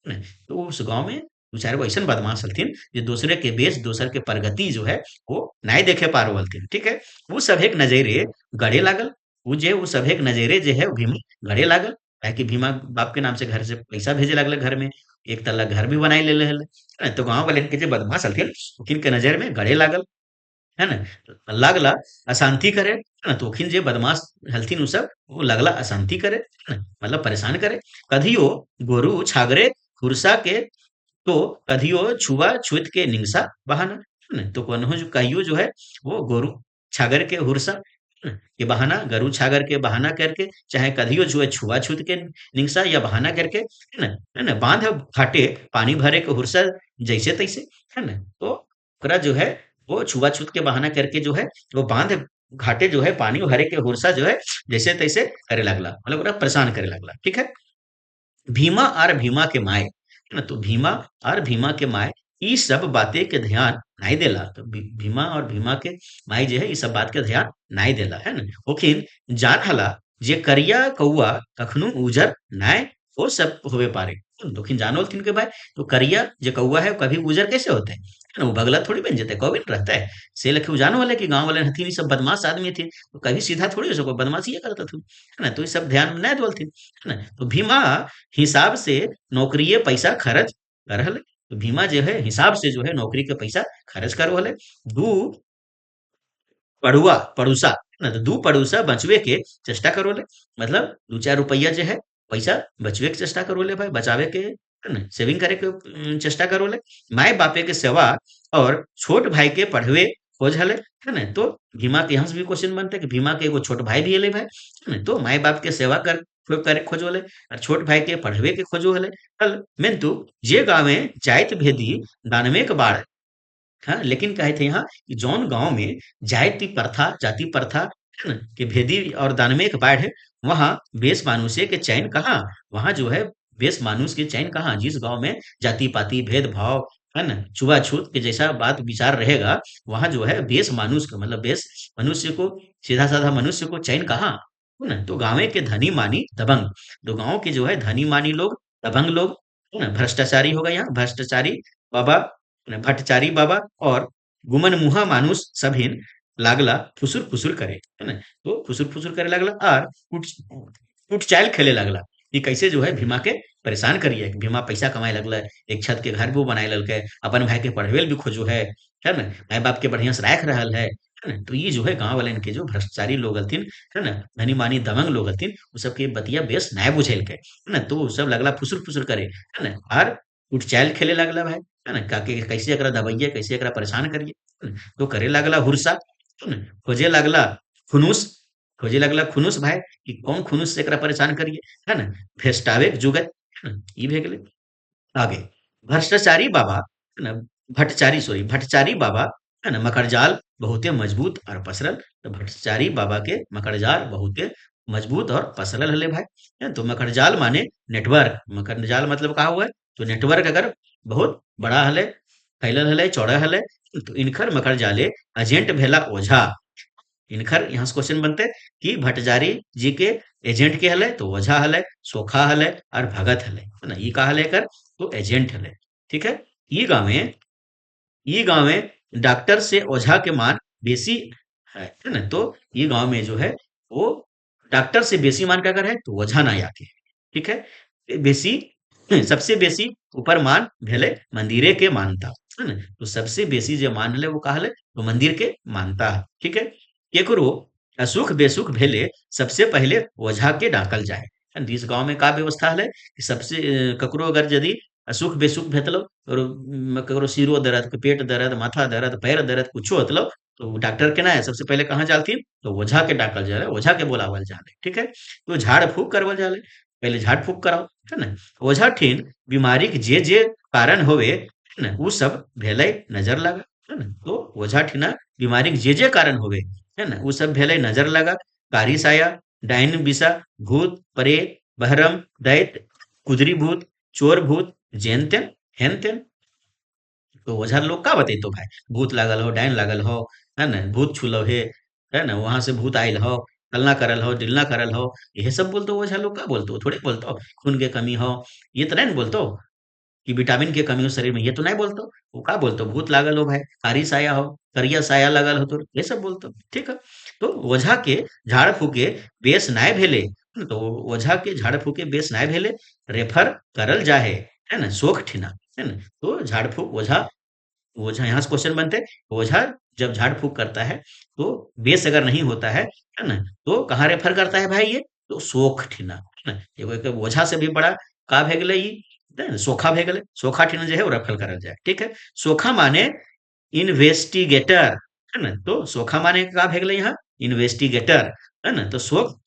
Speaker 1: है ना, तो उस गाँव में दू चार गो ऐसन बदमाश हलथिन जे दूसरे के बेस दूसर के प्रगति जो है वो नाय देखे पा रहो हलथिन, ठीक है, वो सब एक नजरे गड़े लागल, वो सब एक नजरे जे है वो भी गड़े लागल, काहे कि भीमा बाप के नाम से घर से पैसा भेजे लगले घर में, एक तल्ला घर भी बनाई ले हले, है ना, तो गाँव वाले के जे बदमाश हलथिन ओकिन के नजर में गड़े लागल, है ना, लागला अशांति करे, है ना, तो ओखिन जे बदमाश हलथिन उ सब वो लगला अशांति करे, है ना, मतलब परेशान करे, कधियो गोरु छागरे खुरसा के तो कधियो छुआ छुत के निंगसा बहाना, है ना, तो कन्हो जो कहियो जो है वो गोरु छागर के हुरसा, है ना, ये बहाना गरु छागर के बहाना करके चाहे कधियो जो है छुआ छूत के निंगसा या बहाना करके, है ना बांध घाटे पानी भरे के हुरसा जैसे तैसे, है ना, तो ओकरा जो है वो छुआ छूत के बहाना करके जो है वो बांध घाटे जो है पानी भरे के हुरसा जो है जैसे तैसे करे लगला, मतलब ओकरा परेशान करे लगला, ठीक है, भीमा और भीमा के माए, है ना, तो भीमा और भीमा के माए ई सब बातें के ध्यान नहीं देला, तो भीमा और भीमा के माई जो है ई सब बात के ध्यान नहीं देला, है ना, ओखिन जान हला जे करिया कौआ कखनु उजर नाय हो सब होवे पारे, लेकिन जानोल थिन के भाई तो करिया जो कौआ है वो कभी उजर कैसे होते हैं, है ना, वो बगला थोड़ी बन जाता है कौन रहता है, से लखे वो जानो वाले कि गांव वाले हथिन ई सब बदमाश आदमी थे, तो कभी सीधा थोड़ी हो सको बदमाशी ये करता था, है ना, तो ये सब ध्यान में नहीं दोलथिन, है ना, तो भीमा हिसाब से नौकरिये पैसा खर्च कर हले, तो भीमा जो है हिसाब से जो है नौकरी के पैसा खर्च करो हले, दू पड़ुआ पड़ूसा, है ना, तो दू पड़ूसा बचवे के चेष्टा करो ले, मतलब दू चार रुपया जो है पैसा बचवे के चेष्टा करो ले भाई, बचावे के, है ना, सेविंग करे के चेष्टा करो ले, माए बापे के सेवा और छोट भाई के पढ़वे खोज हले, है ना, तो भीमा के यहाँ से भी क्वेश्चन बनता है कि भीमा के एगो छोट भाई भी हले भाई, है ना, तो माए बाप के सेवा करे खोजो ले और छोट भाई के पढ़वे के खोजो हले, हल मेंतु जे गाँवे जाइत भेदी दानवे के बाढ़, हाँ, लेकिन कहे थे यहाँ कि जौन गांव में जाति प्रथा है ना कि भेदी और दानवे के बाढ़ है, वहां बेस मानुष्य के चैन कहाँ। वहां जो है बेस मानुष के चैन कहाँ। जिस गांव में जाति पाति भेदभाव है ना छुआछूत के जैसा बात विचार रहेगा, वहां जो है बेस मानुष का मतलब बेस मनुष्य को, सीधा साधा मनुष्य को चैन कहाँ। है ना, तो गांव के धनी मानी दबंग, तो गांव के जो है धनी मानी लोग, दबंग लोग, है ना, भ्रष्टाचारी होगा यहाँ भ्रष्टाचारी बाबा, भट्टाचारी बाबा और गुमन मुहा मानुष सभिन लागला फुसुर फुसुर करे, है ना, तो फुसुर फुसुर करे लागला और कुछ कुछ चाल खेले लागला कि कैसे जो है भीमा के परेशान करिए। भीमा पैसा कमाए लगला, एक छत के घर भी बनाए ललके, अपन भाई के पढ़वेल भी खोजो है ना, माए बाप के बढ़िया से राख रहल है ना। तो ये जो है गांव वाले के जो भ्रष्टाचारी लोग हथिन, है ना, धनी मानी दबंग लोग हथिन, वो सबके बतिया बेस नाय बुझेल के, है ना, तो वो सब लगला फुसुर फुसुर करे, है ना, और कुछ चाल खेले लगला भाई, है ना, काके कैसे एकरा दबाइए, कैसे एकरा परेशान करिए, है ना? तो करे लागला हुरसा, है ना, खोजे लागला खुनुस, खोजे लागला खुनुस भाई कि कौन खुनुस से एकरा परेशान करिए, है ना, भेस्टावे जुगत, है ना, ई भे गेलै। आगे भ्रष्टाचारी बाबा, है ना, भट्टाचारी सॉरी भट्टाचारी बाबा, है ना, मकड़जाल बहुते मजबूत और पसरल। तो भट्टाचारी बाबा के मकड़जाल बहुते मजबूत और पसरल हले भाई, है। तो मकड़जाल माने नेटवर्क, मकड़जाल मतलब का हुआ है, तो नेटवर्क अगर बहुत बड़ा हले, फैलल हले, चौड़ा हले, तो इनकर मकड़जाले एजेंट भेला ओझा। इनकर यहाँ से क्वेश्चन बनते कि भट्टाचारी जी के एजेंट के हले, तो ओझा हले, सोखा हले और भगत हले, है ना, ये का हले कर, तो एजेंट हले। ठीक है, ये गाँव में, ये गाँव में डॉक्टर से ओझा के मान बेसी है ना, तो ये गाँव में जो है वो डॉक्टर से बेसी मान का अगर है तो ओझा ना आके, ठीक है, बेसी सबसे बेसी ऊपर मान भेले मंदिरे के मानता, है ना, तो सबसे बेसी जो मान हले वो का हले, तो मंदिर के मानता है। ठीक है, केकरो असुख बेसुख भेले सबसे पहले ओझा के डाकल जाए, है ना। इस गांव में का व्यवस्था हले कि सबसे ककरो अगर यदि असुख बेसुख भेटलो और ककरो सिरो दर्द, पेट दर्द, माथा दर्द, पैर दर्द कुछो होतलो, तो डॉक्टर के ना है सबसे पहले कहाँ जालथिन, तो ओझा के डाकल जाले, ओझा के बोलावल जाले। ठीक है, तो झाड़ फूक करवल जाले, पहले झाड़ फूक कराओ, है ना। ओझा ठीन बीमारी के जे कारण होवे, है ना, उ सब भेलै नजर लगा, है ना, तो ओझा ठीना बीमारी के जे कारण होवे, है ना, उ सब भेलै नजर लगा। कारी साया, डाइन बिसा, भूत प्रेत, बहरम दैत, कुदरी भूत, चोर भूत, जेन तेन हेन तेन, तो ओझा लोग का बतैतो भाई, भूत लागल हो, डाइन लागल हो, है ना, भूत छुलो है ना, वहां से भूत आयल हो, फलना करल हो, ढिलना करल हो, यही सब बोलतो ओझा लोग, का बोलतो थोड़े बोलतो खून के कमी हो, ये तो नहीं बोलतो कि विटामिन के कमी हो शरीर में, ये तो नहीं बोलतो। वो का बोलतो भूत लागल हो भाई, कारी साया हो, करिया साया लगल हो, तो ये सब बोलतो। ठीक है, तो ओझा के झाड़ फूके बेस नाय भेले, तो ओझा के झाड़ फूके बेस नाय भेले, रेफर करल जाहे, है ना, सोख ठिना, है ना, तो झाड़ फूक ओझा, ओझा यहाँ से क्वेश्चन बनते हैं, ओझा जब झाड़ फूक करता है तो बेस अगर नहीं होता है ना, तो कहाँ रेफर करता है भाई ये, तो सोख ठिना, है ना, एगो एक ओझा से भी बड़ा का भे गेलै ई, है ना, सोखा भे गेलै, सोखा ठिना जो है वो रेफर करल जाए। ठीक है, सोखा माने इन्वेस्टिगेटर, है ना, तो सोखा माने का भे गेलै यहाँ इन्वेस्टिगेटर, है ना, तो सोख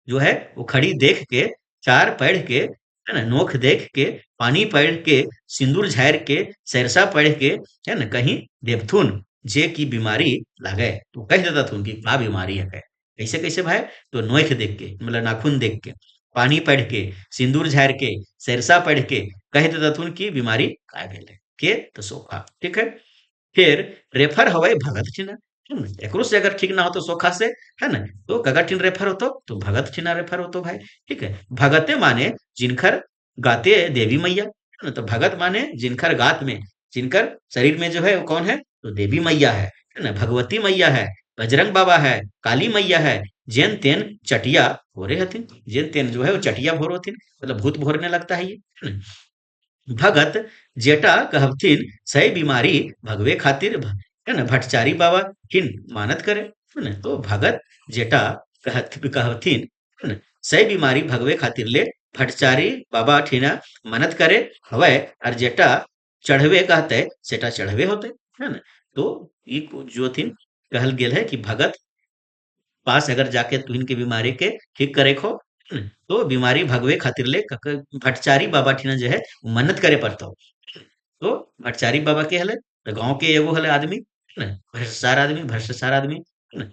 Speaker 1: जो है वो खड़ी देख के, चार पढ़ के, है ना, नोख देख के, पानी पढ़ के, सिंदूर झाड़ के, सरसा पढ़ के, है ना, कहीं देवथुन जे की बीमारी लागे, तो कह देता थुन कि का बीमारी है, कैसे कैसे भाई, तो नोख देख के मतलब नाखून देख के, पानी पढ़ के, सिंदूर झाड़ के, सरसा पढ़ के, कह देता थुन की बीमारी का भेले के, तो सोखा। ठीक है, फिर रेफर हवै भगत ठिना, एकरो से अगर ठीक ना हो तो सोखा से, है ना, तो कगर ठिन रेफर होतो, तो भगत ठिना रेफर होतो भाई। ठीक है, भगते माने जिनखर गाते देवी मैया, है ना, तो भगत माने जिनखर गात में, जिनकर शरीर में जो है वो कौन है, तो देवी मैया है ना, भगवती मैया है, बजरंग बाबा है, काली मैया है, जेन तेन चटिया भोरे हथिन, जेन तेन जो है वो चटिया भोर होथिन, मतलब भूत भोरने लगता है ये, है ना। भगत जेटा कहथिन सही बीमारी भगवे खातिर है ना, भट्टाचारी बाबा किन मानत करे, है ना, तो भगत जेटा कहथिन, है ना, सही बीमारी भगवे खातिर ले भट्टाचारी बाबा ठिना मन्नत करे हवै, और जेटा चढ़वे कहते सेटा चढ़वे होते, है ना। तो ई जो थिन कहल गेल है कि भगत पास अगर जाके तुहिन के बीमारी के ठीक करे खो, तो बीमारी भगवे खातिर ले भट्टाचारी बाबा ठिना जो है वो मन्नत करे पड़ता हो, तो भट्टाचारी बाबा के हले, तो गांव के एगो हले आदमी है ना, भ्रष्टाचार आदमी है ना।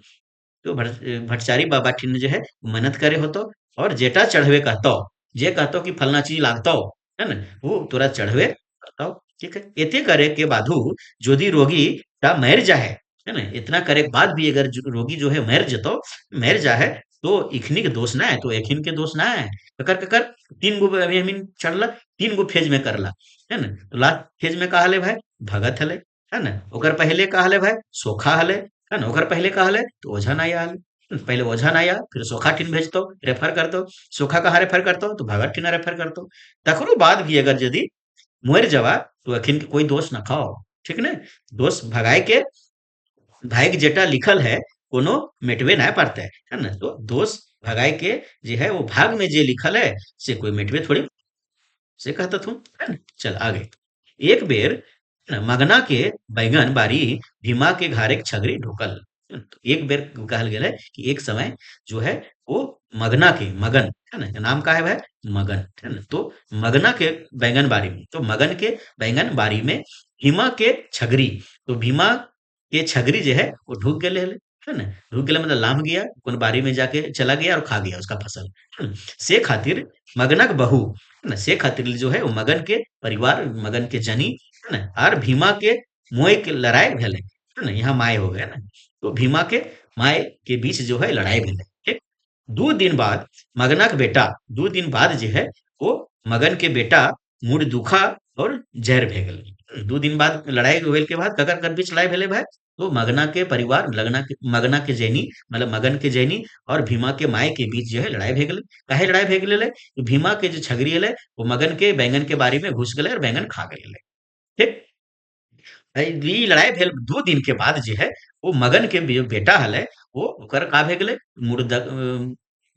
Speaker 1: तो भट्टाचारी बाबा ठिन जो है मेहनत करे होतो और जेटा चढ़वे कहतो, जे कहतो कि फलना चीज लागतो है ना, वो तोरा चढ़वे करतो। ठीक है, एते करे के बाधु जोदी रोगी ता मर जाहे है ना, इतना करे के बाद भी अगर रोगी जो है मर जाहे, तो इखनी के दोष ना है, तो एखिन के दोष ना है। ककर ककर तीन गो अभी हमीन चढ़ला, तीन गो फेज में करला है ना। तो लास्ट फेज में का हले भाई, भगत हले है ना। ओकर पहले का हले भाई, सोखा हले है ना। ओकर पहले का हले तो ओझा नाई आले, पहले ओझा नाई आ, फिर सोखा ठिन भेजतो, रेफर करतो। सोखा कहाँ रेफर करतो, तो भगत ठिना रेफर करतो। तकरो बाद भी अगर यदि मर जावा, तो अखिन के कोई दोष ना खाओ। ठीक ने, दोष भगाए के भाई जेटा लिखल है, कोनो मिटवे ना पारते है ना। तो दोष भगाए के जे है वो भाग में जे लिखल है, से कोई मिटवे थोड़ी से कहता हूँ है ना। चल आगे। एक बेर मगना के बैगन बारी भीमा के घारे के छगरी ढोकल। तो एक बेर कहल गेल है कि एक समय जो है वो मगना के मगन है ना, नाम का है भाई, मगन है ना। तो मगना के बैंगन बारी में, तो मगन के बैंगन बारी में भीमा के छगरी, तो भीमा के छगरी जो है वो ढूक गए है ना। ढूक गए मतलब लाम गया, कौन बारी में जाके चला गया और खा गया उसका फसल है ना। से खातिर मगनक बहू है ना, से खातिर जो है वो मगन के परिवार, मगन के जनी है ना, और भीमा के मोय के लड़ाई भेले है ना। यहाँ माय हो गया ना, तो भीमा के माय के बीच जो है लड़ाई भेले। ठीक, 2 दिन बाद मगनक बेटा, 2 दिन बाद जो है वो मगन के बेटा मुड़ दुखा और जहर भे गेल। 2 दिन बाद लड़ाई होल के बाद ककर कर बीच लड़ाई भेले भाई, तो मगना के परिवार, मगना के जैनी मतलब मगन के जैनी और भीमा के माय के बीच जो है लड़ाई भे गेले। काहे लड़ाई भे गेले, तो भीमा के जो छगरी हले वो मगन के बैंगन के बारी में घुस गेले और बैंगन खा गेले। ठीक, ई लड़ाई भेल 2 दिन के बाद जे है वो मगन के जो बेटा हले, वो ओकर का भे गेले,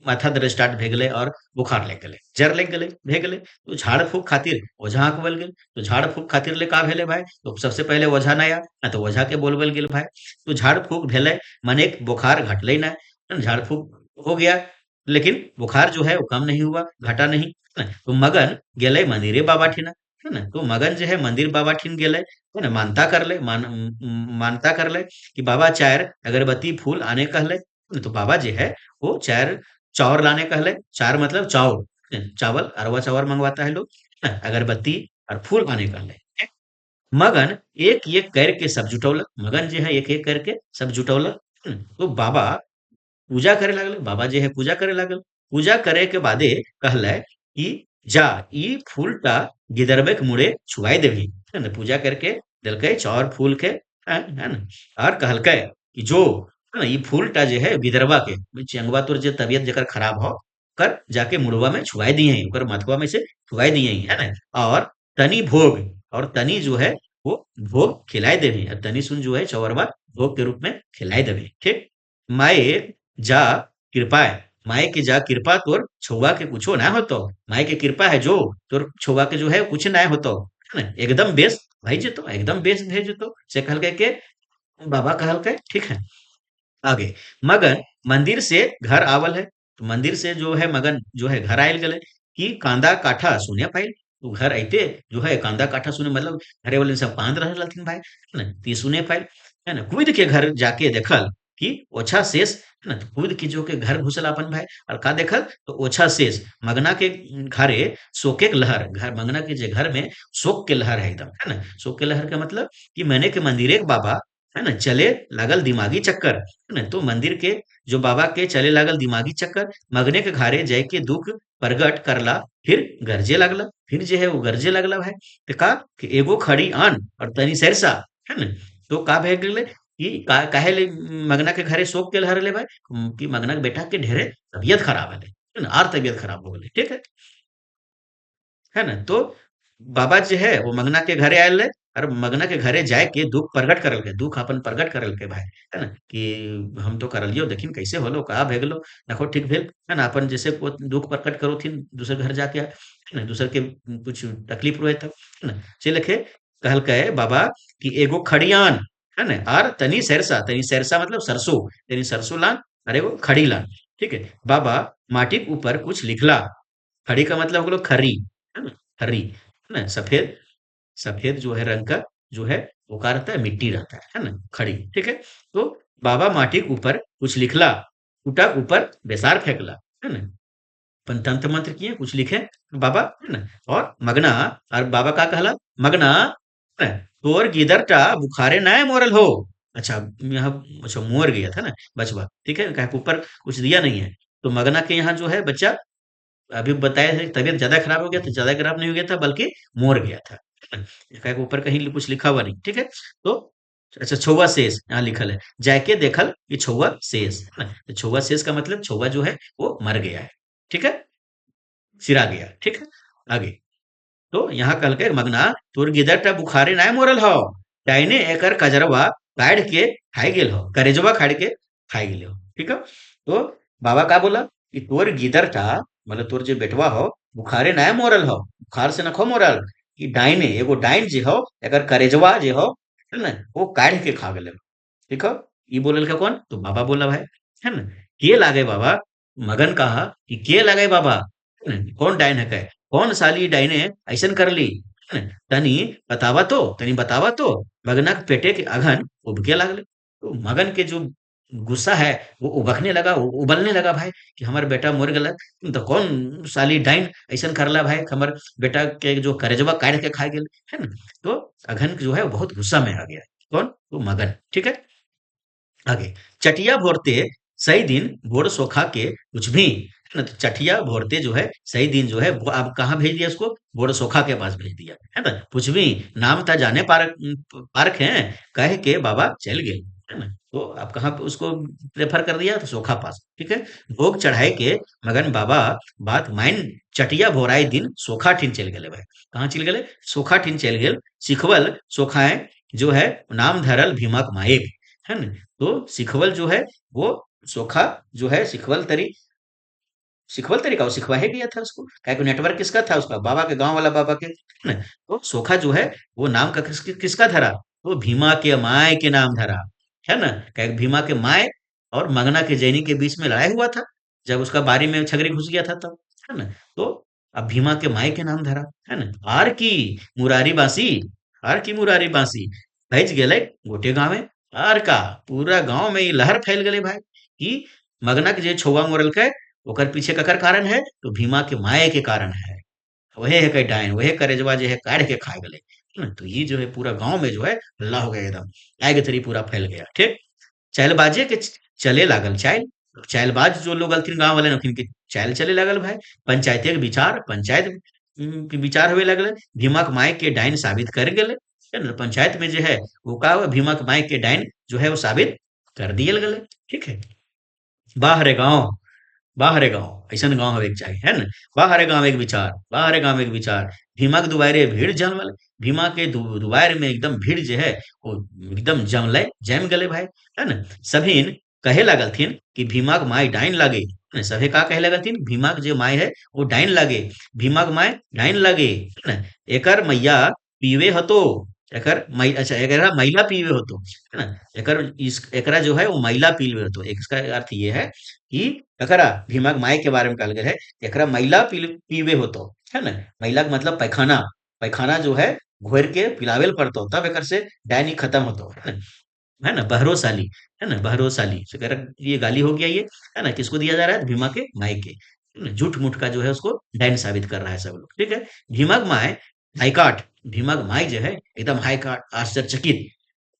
Speaker 1: माथा दर्द स्टार्ट भे गेले और बुखार लग गेले, जर लग गेले भे गेले। तो झाड़ फूक खातिर ओझा हाकबल गेल। तो झाड़ फूक खातिर ले का भेले भाई, तो सबसे पहले ओझा नहीं आया ना, तो ओझा के बोलबल गेल भाई। तो झाड़ फूक भेले, माने बुखार घटले ना, झाड़ फूक हो गया, लेकिन बुखार जो है वो कम नहीं हुआ, घटा नहीं है ना। तो मगन गेले मंदिरे बाबा ठिना है ना। तो मगन जो है मंदिर बाबा ठिन गेले है ना, मानता कर ले, मानता कर ले कि बाबा चार अगरबत्ती फूल आने कहले। तो बाबा जो है वो चार चाउर लाने कहले, चार मतलब चाउर चावल, अरवा चावल मंगवाता है लोग है ना, अगरबत्ती और फूल आने कहले। मगन एक एक करके सब जुटौलक, मगन जो है एक एक करके सब जुटौलक। तो बाबा पूजा करे लागल, बाबा जे है पूजा करे लागल। पूजा करे के बादे कहले कि जा ई फूलटा गिदरबे के मुड़े छुआई देवी है ना। पूजा करके दिलकै चार फूल के है ना, और कहलकै कि जो है ना ई फूलटा जे है गिदरबा के, चंगवा तोर जे तबियत जकर खराब हो कर जाके मुड़वा में छुआई दिए, ओकर मथवा में से छुआई दिए है ना। और तनी भोग, और तनी जो है वो भोग खिलाए देवी, और तनी सुन जो है चौरवा भोग के रूप में खिलाए देवी। ठीक, माए जा कृपा है, माए की जा कृपा तोर छुआ के कुछो ना होतो, माए की कृपा है जो तोर छुआ के जो है कुछ ना होतो है ना, एकदम बेस भाई जेतो, एकदम बेस भेज जेतो से कहल के बाबा कहल के। ठीक है, आगे। मगन मंदिर से घर आवल है, तो मंदिर से जो है मगन जो है घर आयल गले कि कांदा काठा सुने पाइल। तो घर आइते जो है कांदा काठा सुने मतलब घरे वाले सब बांध रहे लथिन भाई है ना, ती सुने पाइल है ना। कूद के घर जाके देखल कि ओछा शेष है ना, तो कूद के जो के घर घुसल अपन भाई, और का देखल तो ओछा शेष मगना के घरे शोके के लहर, घर मगना के जे घर में शोक के लहर है एकदम है ना। शोक के लहर का मतलब कि मैंने के मंदिरे के बाबा है ना चले लागल दिमागी चक्कर है ना। तो मंदिर के जो बाबा के चले लागल दिमागी चक्कर, मगने के घारे जाय के दुख प्रगट करला, फिर गरजे लगला, फिर जो है वो गरजे लगला भाई। तो का कि एगो खड़ी आन और तनी सरसा है ना। तो का भे गेले कि काहे ले मगना के घरे शोक के लहर ले भाई, कि मगना के बेटा के ढेरे तबियत खराब है ना, और तबियत खराब हो गई। ठीक है ना। तो बाबा जो है वो मगना के घरे आयल रहे, और मगना के घरे जाए के दुख प्रकट करल के, दुख अपन प्रकट करल के भाई है ना, कि हम तो करलियो देखिन कैसे होलो का भेगलो, देखो ठीक भेल है ना। अपन जैसे को दुख प्रकट करो थी दूसरे घर जाके है ना, दूसर के कुछ तकलीफ रहे तब है ना, से लिखे कहल के बाबा कि एगो खड़ियान है ना, और तनी सरसा मतलब सरसों, तनी सरसों लान और एगो खड़ी लान। ठीक है, बाबा माटी के ऊपर कुछ लिखला, खड़ी का मतलब हो गलो खरी है ना, खरी है ना, सफेद, सफेद जो है रंग का जो है वो क्या रहता है, मिट्टी रहता है ना, खड़ी, ठीक है। तो बाबा माटी के ऊपर कुछ लिखला, टूटा ऊपर बेसार फेंकला, है ना। अपन तंत्र मंत्र किए, कुछ लिखे बाबा, है ना। और मगना, और बाबा का कहला, मगना, है ना, तोर गिदरटा बुखारे ना मोरल हो। अच्छा, यहाँ, अच्छा मोर गया था ना बचवा, ठीक है, कहे ऊपर कुछ दिया नहीं है। तो मगना के यहाँ जो है बच्चा, अभी बताया था, तबीयत ज्यादा खराब हो गया था, ज्यादा खराब नहीं हो गया था बल्कि मोर गया था, है ना? कहे ऊपर कहीं कुछ लिखा हुआ नहीं, ठीक है। तो अच्छा, छौवा शेष यहाँ लिखल है, जाके देखल कि छौवा शेष, है ना। तो छौवा शेष का मतलब छौवा जो है वो मर गया है, ठीक है, सिरा गया, ठीक है। आगे, तो यहाँ कल के मगना, तोर गिदरटा बुखारे नाय मोरल हो, डाइने एकर कजरवा काढ़ के खाई गेल हो, करेजवा काढ़ के खाई गेल हो, ठीक है। तो बाबा का बोला कि तोर गिदरटा, मतलब तोर जो बेटवा हो, बुखारे नाय मोरल हो, बुखार से नखो मोरल, कि डाइने, एगो डाइन जे हो, एकर करेजवा जे हो, है ना, वो काढ़ के खा गेले, ठीक है। ये बोलल का कौन, तो बाबा बोला भाई, है ना। के लागे बाबा, मगन कहा कि के लागे बाबा, है ना? कौन डाइन है, कहे कौन साली डाइने ऐसन कर ली, है ना? तनी बतावा तो, मगना के पेटे के अघन उबके लागले। तो मगन के जो गुस्सा है वो उबकने लगा, उबलने लगा भाई, कि हमार बेटा मर गलत, तो कौन साली डाइन ऐसन करला भाई, हमर बेटा के जो करेजवा काट के खा गेल, है ना। तो अघन जो है वो बहुत गुस्सा में आ गया, कौन, तो मगन, ठीक है। आगे, चटिया भोरते सही दिन भोर सोखा के कुछ भी, है ना। तो चटिया भोरते जो है सही दिन जो है वो अब कहाँ भेज दिया उसको, बोर सोखा के पास भेज दिया, है ना। कुछ भी नाम था जाने पार्क, पार्क है, कह के बाबा चल गए, है ना। तो अब कहाँ पे उसको प्रेफर कर दिया, तो सोखा पास, ठीक है। भोग चढ़ाई के मगन बाबा बात माइन, चटिया भोराई दिन सोखा ठीन चल गए भाई, कहाँ चल गए, सोखा ठीन चल गए। सिखवल सोखाए जो है नाम धरल भीमक माएक, है ना। तो सिखवल जो है वो सोखा जो है सिखवल तरीका वो सिखवा गया था उसको, क्या नेटवर्क किसका था, उसका बाबा के, गांव वाला बाबा के, है ना। तो सोखा जो है वो नाम का किसका धरा, वो भीमा के माए के नाम धरा, है ना। क्या भीमा के माए और मंगना के जैनी के बीच में लड़ाई हुआ था, जब उसका बारी में छगरी घुस गया था तब, है ना। तो अब भीमा के माए के नाम धरा, है ना। मुरारी बांसी आर की मुरारी बांसी भैज गेले गोटे गांवे, आर का पूरा गांव में ये लहर फैल गए भाई, कि मगना के जे छौवा मोरल के, ओकर पीछे ककर कारण है, तो भीमा के माये के कारण है, वहे है कई डायन, वहे करेजवा जो है काढ़ के खा गले, है ना। तो ये जो है पूरा गांव में जो है हल्ला हो गया एकदम, आगे तरी पूरा फैल गया, ठीक। चालबाजे के चले लागल चाल, चालबाज जो लोग अलथिन गांव वाले नखिन के चाल चले लागल भाई, पंचायते के विचार, पंचायत के विचार हुए लगल, भीमा के माय के डायन साबित कर गेले, है ना। पंचायत में जो है वो का हुआ, भीमा के माय के डायन जो है वो साबित कर दिए गले, ठीक है। बाहरे गांव, बाहरे गांव ऐसा गांव होवे के चाहिए, है ना। बाहरे गांव एक विचार, बाहरे गांव एक विचार, भीमा के दुआरे भीड़ जमल, भीमा के दुआर में एकदम भीड़ जो है वो एकदम जम गले भाई, है ना। सभीन कहे लगलथिन कि भीमा के माई डाइन लागे, है ना। सभे का कहे लगलथिन, भीमा के जो माई है वो डाइन लागे, भीमा के माई डाइन लागे, है ना। एकर मैया पीवे हतो, एकर मई, अच्छा एकरा मैला पीवे होतो, है ना। एकरा जो है वो मैला पीवे होतो, इसका अर्थ ये है कि एकरा भीमा के माई के बारे में कहल गया है, एकरा मैला पीवे होतो, है ना। मैला का मतलब पैखाना, पैखाना जो है घोर के पिलावेल पड़तो, तब एकर से डायनी खत्म होतो, है ना। बहरोसाली, है ना, बहरोसाली से ये गाली हो गया ये, है ना। किसको दिया जा रहा है, भीमा के माई के, है ना। झूठ मूठ का जो है उसको डायन साबित कर रहा है सब लोग, ठीक है। भीमा के माई हाईकाट, भीमा के माई जो है एकदम हाईकाट आश्चर्यचकित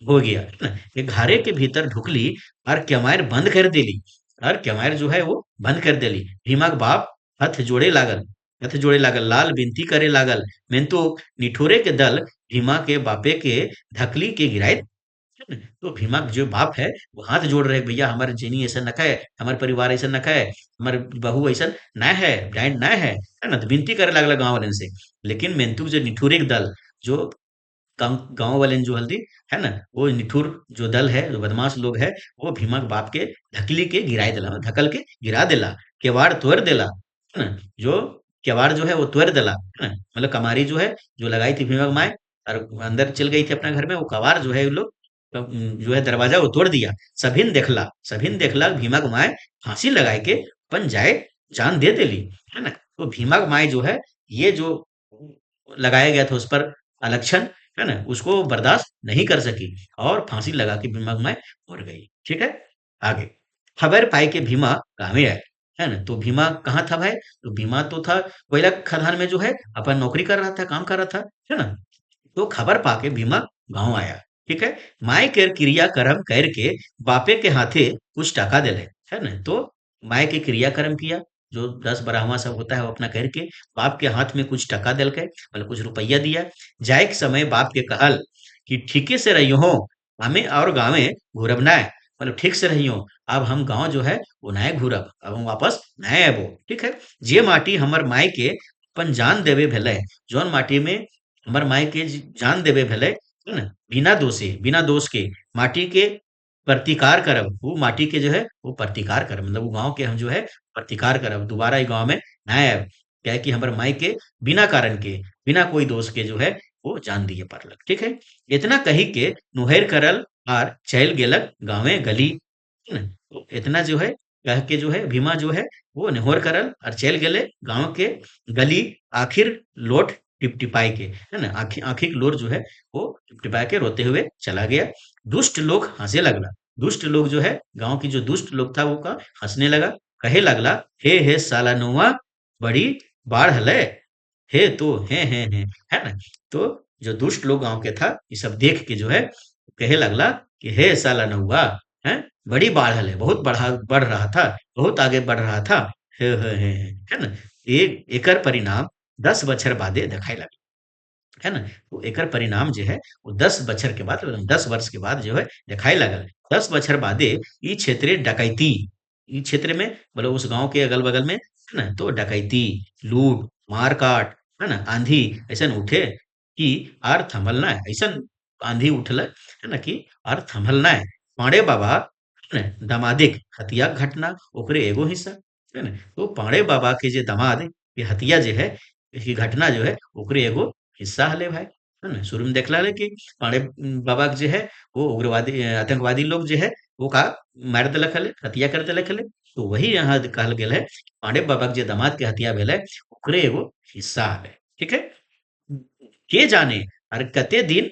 Speaker 1: हो गया, है ना। ये घारे के भीतर ढुकली और केमार बंद कर देली, और केमार जो है वो बंद कर देली। भीमा के बाप हाथ जोड़े लागल, हाथ जोड़े लागल, लाल विनती करे लागल, मैं तो निठोरे के दल भीमा के बापे के ढकली के गिराए, तो भीमा के जो बाप है वो हाथ जोड़ रहे, भैया हमारे जेनी ऐसा न खाए, हमारे परिवार ऐसा न खाए, हमारे बहू ऐसा न है, ब्रांड न है ना। तो विनती करे लागला गांव वाले से, लेकिन मेंतु जो निठुरे के दल, जो गांव वाले जो हल्दी, है ना, वो निठुर जो दल है, जो बदमाश लोग है, वो भीमा के बाप के ढकली के गिराए देला, ढकल के गिरा देला, केवाड़ तोड़ देला, है ना। जो केवाड़ जो है वो तोड़ देला, है ना, मतलब कमारी जो है जो लगाई थी भीमा माए, और अंदर चल गई थी अपना घर में, वो कवाड़ जो है वो लोग जो है दरवाजा वो तोड़ दिया। सभिन देखला भीमा के माए फांसी लगाई के अपन जाए जान दे देली, है ना। तो भीमा के माए जो है ये जो लगाया गया था उस पर अलक्षण, है ना, उसको बर्दाश्त नहीं कर सकी और फांसी लगा के भीमा माई मर गई। ठीक है, आगे। खबर पाई के भीमा गाँवे आए, है ना, तो भीमा कहाँ था भाई? तो भीमा तो था कोयला खदान में जो है अपन नौकरी कर रहा था, काम कर रहा था, है ना। तो खबर पाके भीमा गाँव आया। ठीक है, माय के क्रियाक्रम करके बापे के हाथे कुछ टका देले, है ना। तो माय के क्रियाक्रम किया, जो 10 बरहवा सब होता है वो अपना करके बाप के हाथ में कुछ टका दिल के, मतलब कुछ रुपया दिया। जाए के समय बाप के कहल कि ठीके से रहियो हो, हमें और गाँवे घूरब नाय, मतलब ठीक से रहियो, अब हम गाँव जो है वो नाय घूरब, अब हम वापस नाय आबो। ठीक है, जे माटी हमर माय के अपन जान देवे भेलै, जौन माटी में हमर माय के जान देवे भेलै, है ना, बिना दोषे बिना दोष के माटी के प्रतिकार करब, वो माटी के जो है वो प्रतिकार करब, मतलब वो गाँव के हम जो है प्रतिकार करब, दोबारा ई गाँव में ना आएब। क्या है कि हमर माई के बिना कारण के, बिना कोई दोष के जो है वो जान दिए पारलक। ठीक है, इतना कही के नुहैर करल आर चल गेलक गाँवे गली, है ना। तो इतना जो है कह के जो है भीमा जो है वो निहोर करल और चल गेले गाँव के गली, आखिर लोट टिपटिपाई के, है ना, आँखी आँखी की लोर जो है वो टिपटिपा के रोते हुए चला गया। दुष्ट लोग हंसे लगला, दुष्ट लोग जो है गांव की जो दुष्ट लोग था वो का हंसने लगा, कहे लगला, हे साला नौआ, बड़ी बाढ़ हले, हे तो हे है ना। तो जो दुष्ट लोग गांव के था ये सब देख के जो है कहे लगला कि हे साला नौआ, है, बड़ी बाढ़ हले, बहुत बढ़ रहा था, बहुत आगे बढ़ रहा था, है ना। एक एकर परिणाम 10 बछर बादे दिखाई लगा, है ना। तो एकर परिणाम जो है वो 10 बछर के बाद, मतलब 10 वर्ष के बाद जो है दिखाई लगल। 10 बछर बादे ई क्षेत्रे डकैती, ई क्षेत्र में मतलब उस गांव के अगल बगल में, है ना, तो डकैती, लूट, मारकाट, है ना, आंधी ऐसा उठे कि आर थमल ना, ऐसा आंधी उठल, है ना, कि आर थमल ना। पांडे बाबा, है ना, दमादिक हत्या घटना ओकरे एगो हिस्सा, है ना। तो पांडे बाबा के जे दामाद के हत्या जे है, ई घटना जो है ओकरे एगो हिस्सा हले भाई, है ना। शुरू में देखला ले कि पांडे बाबा के जे है वो उग्रवादी आतंकवादी लोग जे है वो का मार देलक हले, हत्या कर देलक हले। तो वही यहाँ कहल गेल है, पांडे बाबा के जे दामाद के हत्या भेल है ओकरे एगो हिस्सा हले। ठीक है, के जाने और कते दिन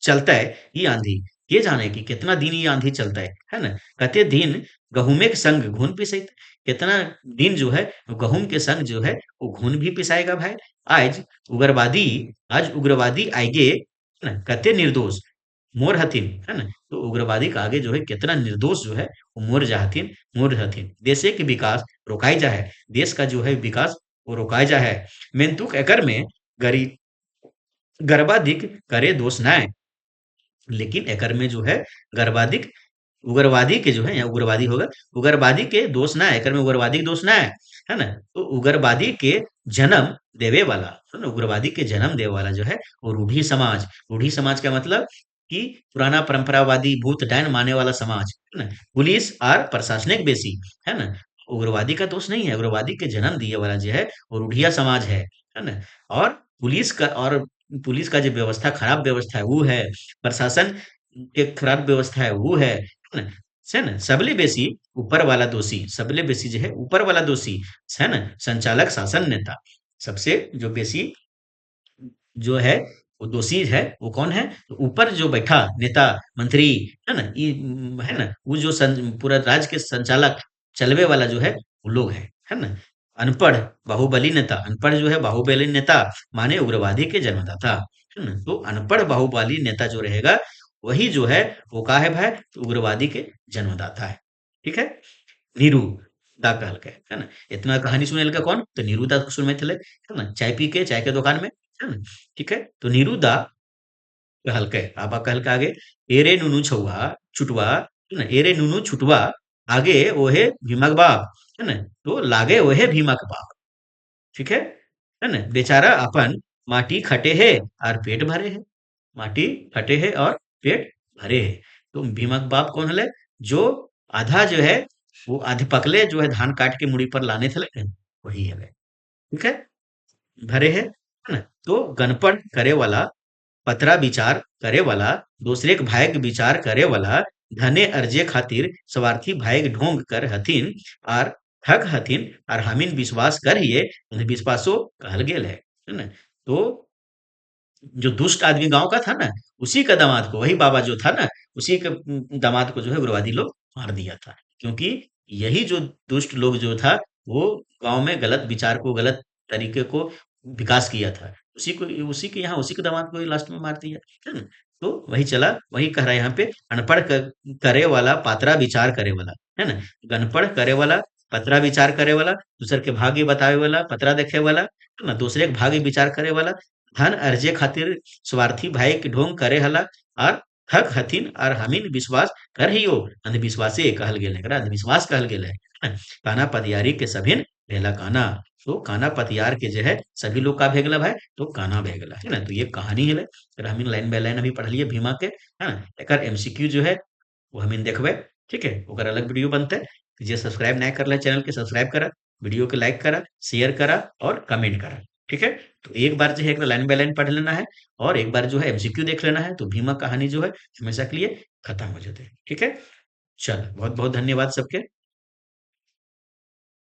Speaker 1: चलता है ये आंधी, के जाने कि कितना दिन ये आंधी चलता है ना। कते दिन गहुमे के संग घुन पिसैत, कितना दिन जो है गहुम के संग जो है वो घुन भी पिसाएगा भाई। आज उग्रवादी आज उग्रवादी आगे, है ना, कते निर्दोष मोर हथिन, है ना। तो उग्रवादी का आगे जो है कितना निर्दोष जो है वो मोर जाहथिन, मोर हथिन। देशे के विकास रोकाई जा है, देश का जो है विकास वो रोकाई जा है। मेंतुक एकर में गरी गर्भाधिक करे दोष ना, लेकिन एकर में जो है गर्भाधिक उग्रवादी के जो है, यहाँ उग्रवादी होगा, उग्रवादी के दोष ना है, एकर में उग्रवादी के दोष ना है ना। तो उग्रवादी के जन्म देवे वाला, है ना, उग्रवादी के जन्म देवे वाला जो है वो रूढ़ी समाज, रूढ़ी समाज का मतलब कि पुराना परंपरावादी भूत डायन माने वाला समाज, है ना, पुलिस और प्रशासनिक बेसी, है ना। उग्रवादी का दोष नहीं है, उग्रवादी के जन्म दिए वाला जो है वो रूढ़िया समाज है ना। और पुलिस का जो व्यवस्था खराब व्यवस्था है वो है, प्रशासन के खराब व्यवस्था है वो है ना। है ना, सबले बेसी ऊपर वाला दोषी, सबले बेसी जो है ऊपर वाला दोषी, है ना, संचालक शासन नेता, सबसे जो बेसी जो है वो दोषी है वो कौन है? तो ऊपर जो बैठा नेता मंत्री, है ना, है ना, वो जो पूरा राज्य के संचालक चलवे वाला जो है वो लोग है ना। अनपढ़ बाहुबली नेता, अनपढ़ जो है बाहुबली नेता माने उग्रवादी के जन्मदाता, है ना। तो अनपढ़ बाहुबली नेता जो रहेगा वही जो है वो का है भाई, तो उग्रवादी के जन्मदाता है। ठीक है, नीरू दा कहल के, है ना। इतना कहानी सुने लगा कौन? तो नीरू दा सुनते थे, है ना, चाय पी के चाय के दुकान में, है ना। ठीक है, तो नीरू दा कहल के, आबा कहल के आगे, एरे नुनू छौआ छुटवा, है ना, एरे नुनू छुटवा, आगे ओहे भीमक बाप, है ना। तो लागे ओहे भीमक बाप। ठीक है ना, बेचारा अपन माटी खटे है और पेट भरे है, माटी खटे है और पेट भरे है। तो भीमक बाप कौन हले? जो आधा जो है वो आधे पकले जो है धान काट के मुड़ी पर लाने थे, वही है। ठीक है, भरे है ना। तो गनपन करे वाला, पतरा विचार करे वाला, दूसरे के भाई के विचार करे वाला, धने अर्जे खातिर स्वार्थी भाई के ढोंग कर हथिन और ठग हथिन और हमीन विश्वास करिए उन्हें विश्वासो कहल गेल है ना। तो जो दुष्ट आदमी गांव का था ना, उसी का दामाद को, वही बाबा जो था ना, उसी के दामाद को जो है उग्रवादी लोग मार दिया था। क्योंकि यही जो दुष्ट लोग जो था, वो गांव में गलत विचार को, गलत तरीके को विकास किया था। उसी के यहाँ उसी के दामाद को ही लास्ट में मार दिया, है ना? तो वही चला, वही कह रहा है यहाँ पे, अनपढ़ करे वाला पातरा विचार करे वाला, है ना? अनपढ़ करे वाला पतरा विचार करे वाला, दूसर के भाग्य बतावे वाला, पतरा देखे वाला, है ना? दूसरे के भाग्य विचार करे वाला, धन अर्जे खातिर स्वार्थी भाई के ढोंग करे हला, और ठग हथिन और हमीन विश्वास कर ही हो, अंधविश्वासी कहल गेल है, एकरा अंधविश्वास कहल गेल है। काना पतियारी के सभिन भेला काना। तो काना पतियार के जो है सभी लोग का भेगला भाई, तो काना भेगला, है ना? तो ये कहानी है, फिर हमीन लाइन बाय लाइन अभी पढ़लिए भीमा के, है ना? एकर एमसीक्यू जो है वो हमीन देखबे, ठीक है? ओकर अलग वीडियो बनते। जे सब्सक्राइब नहीं कर ले चैनल के, सब्सक्राइब करा, वीडियो के लाइक करा, शेयर करा और कमेंट करा, ठीक है? तो एक बार जो है एकरा लाइन बाय लाइन पढ़ लेना है, और एक बार जो है एमसीक्यू देख लेना है, तो भीमा कहानी जो है हमेशा के लिए खत्म हो जाते है, ठीक है? चलो, बहुत बहुत धन्यवाद सबके।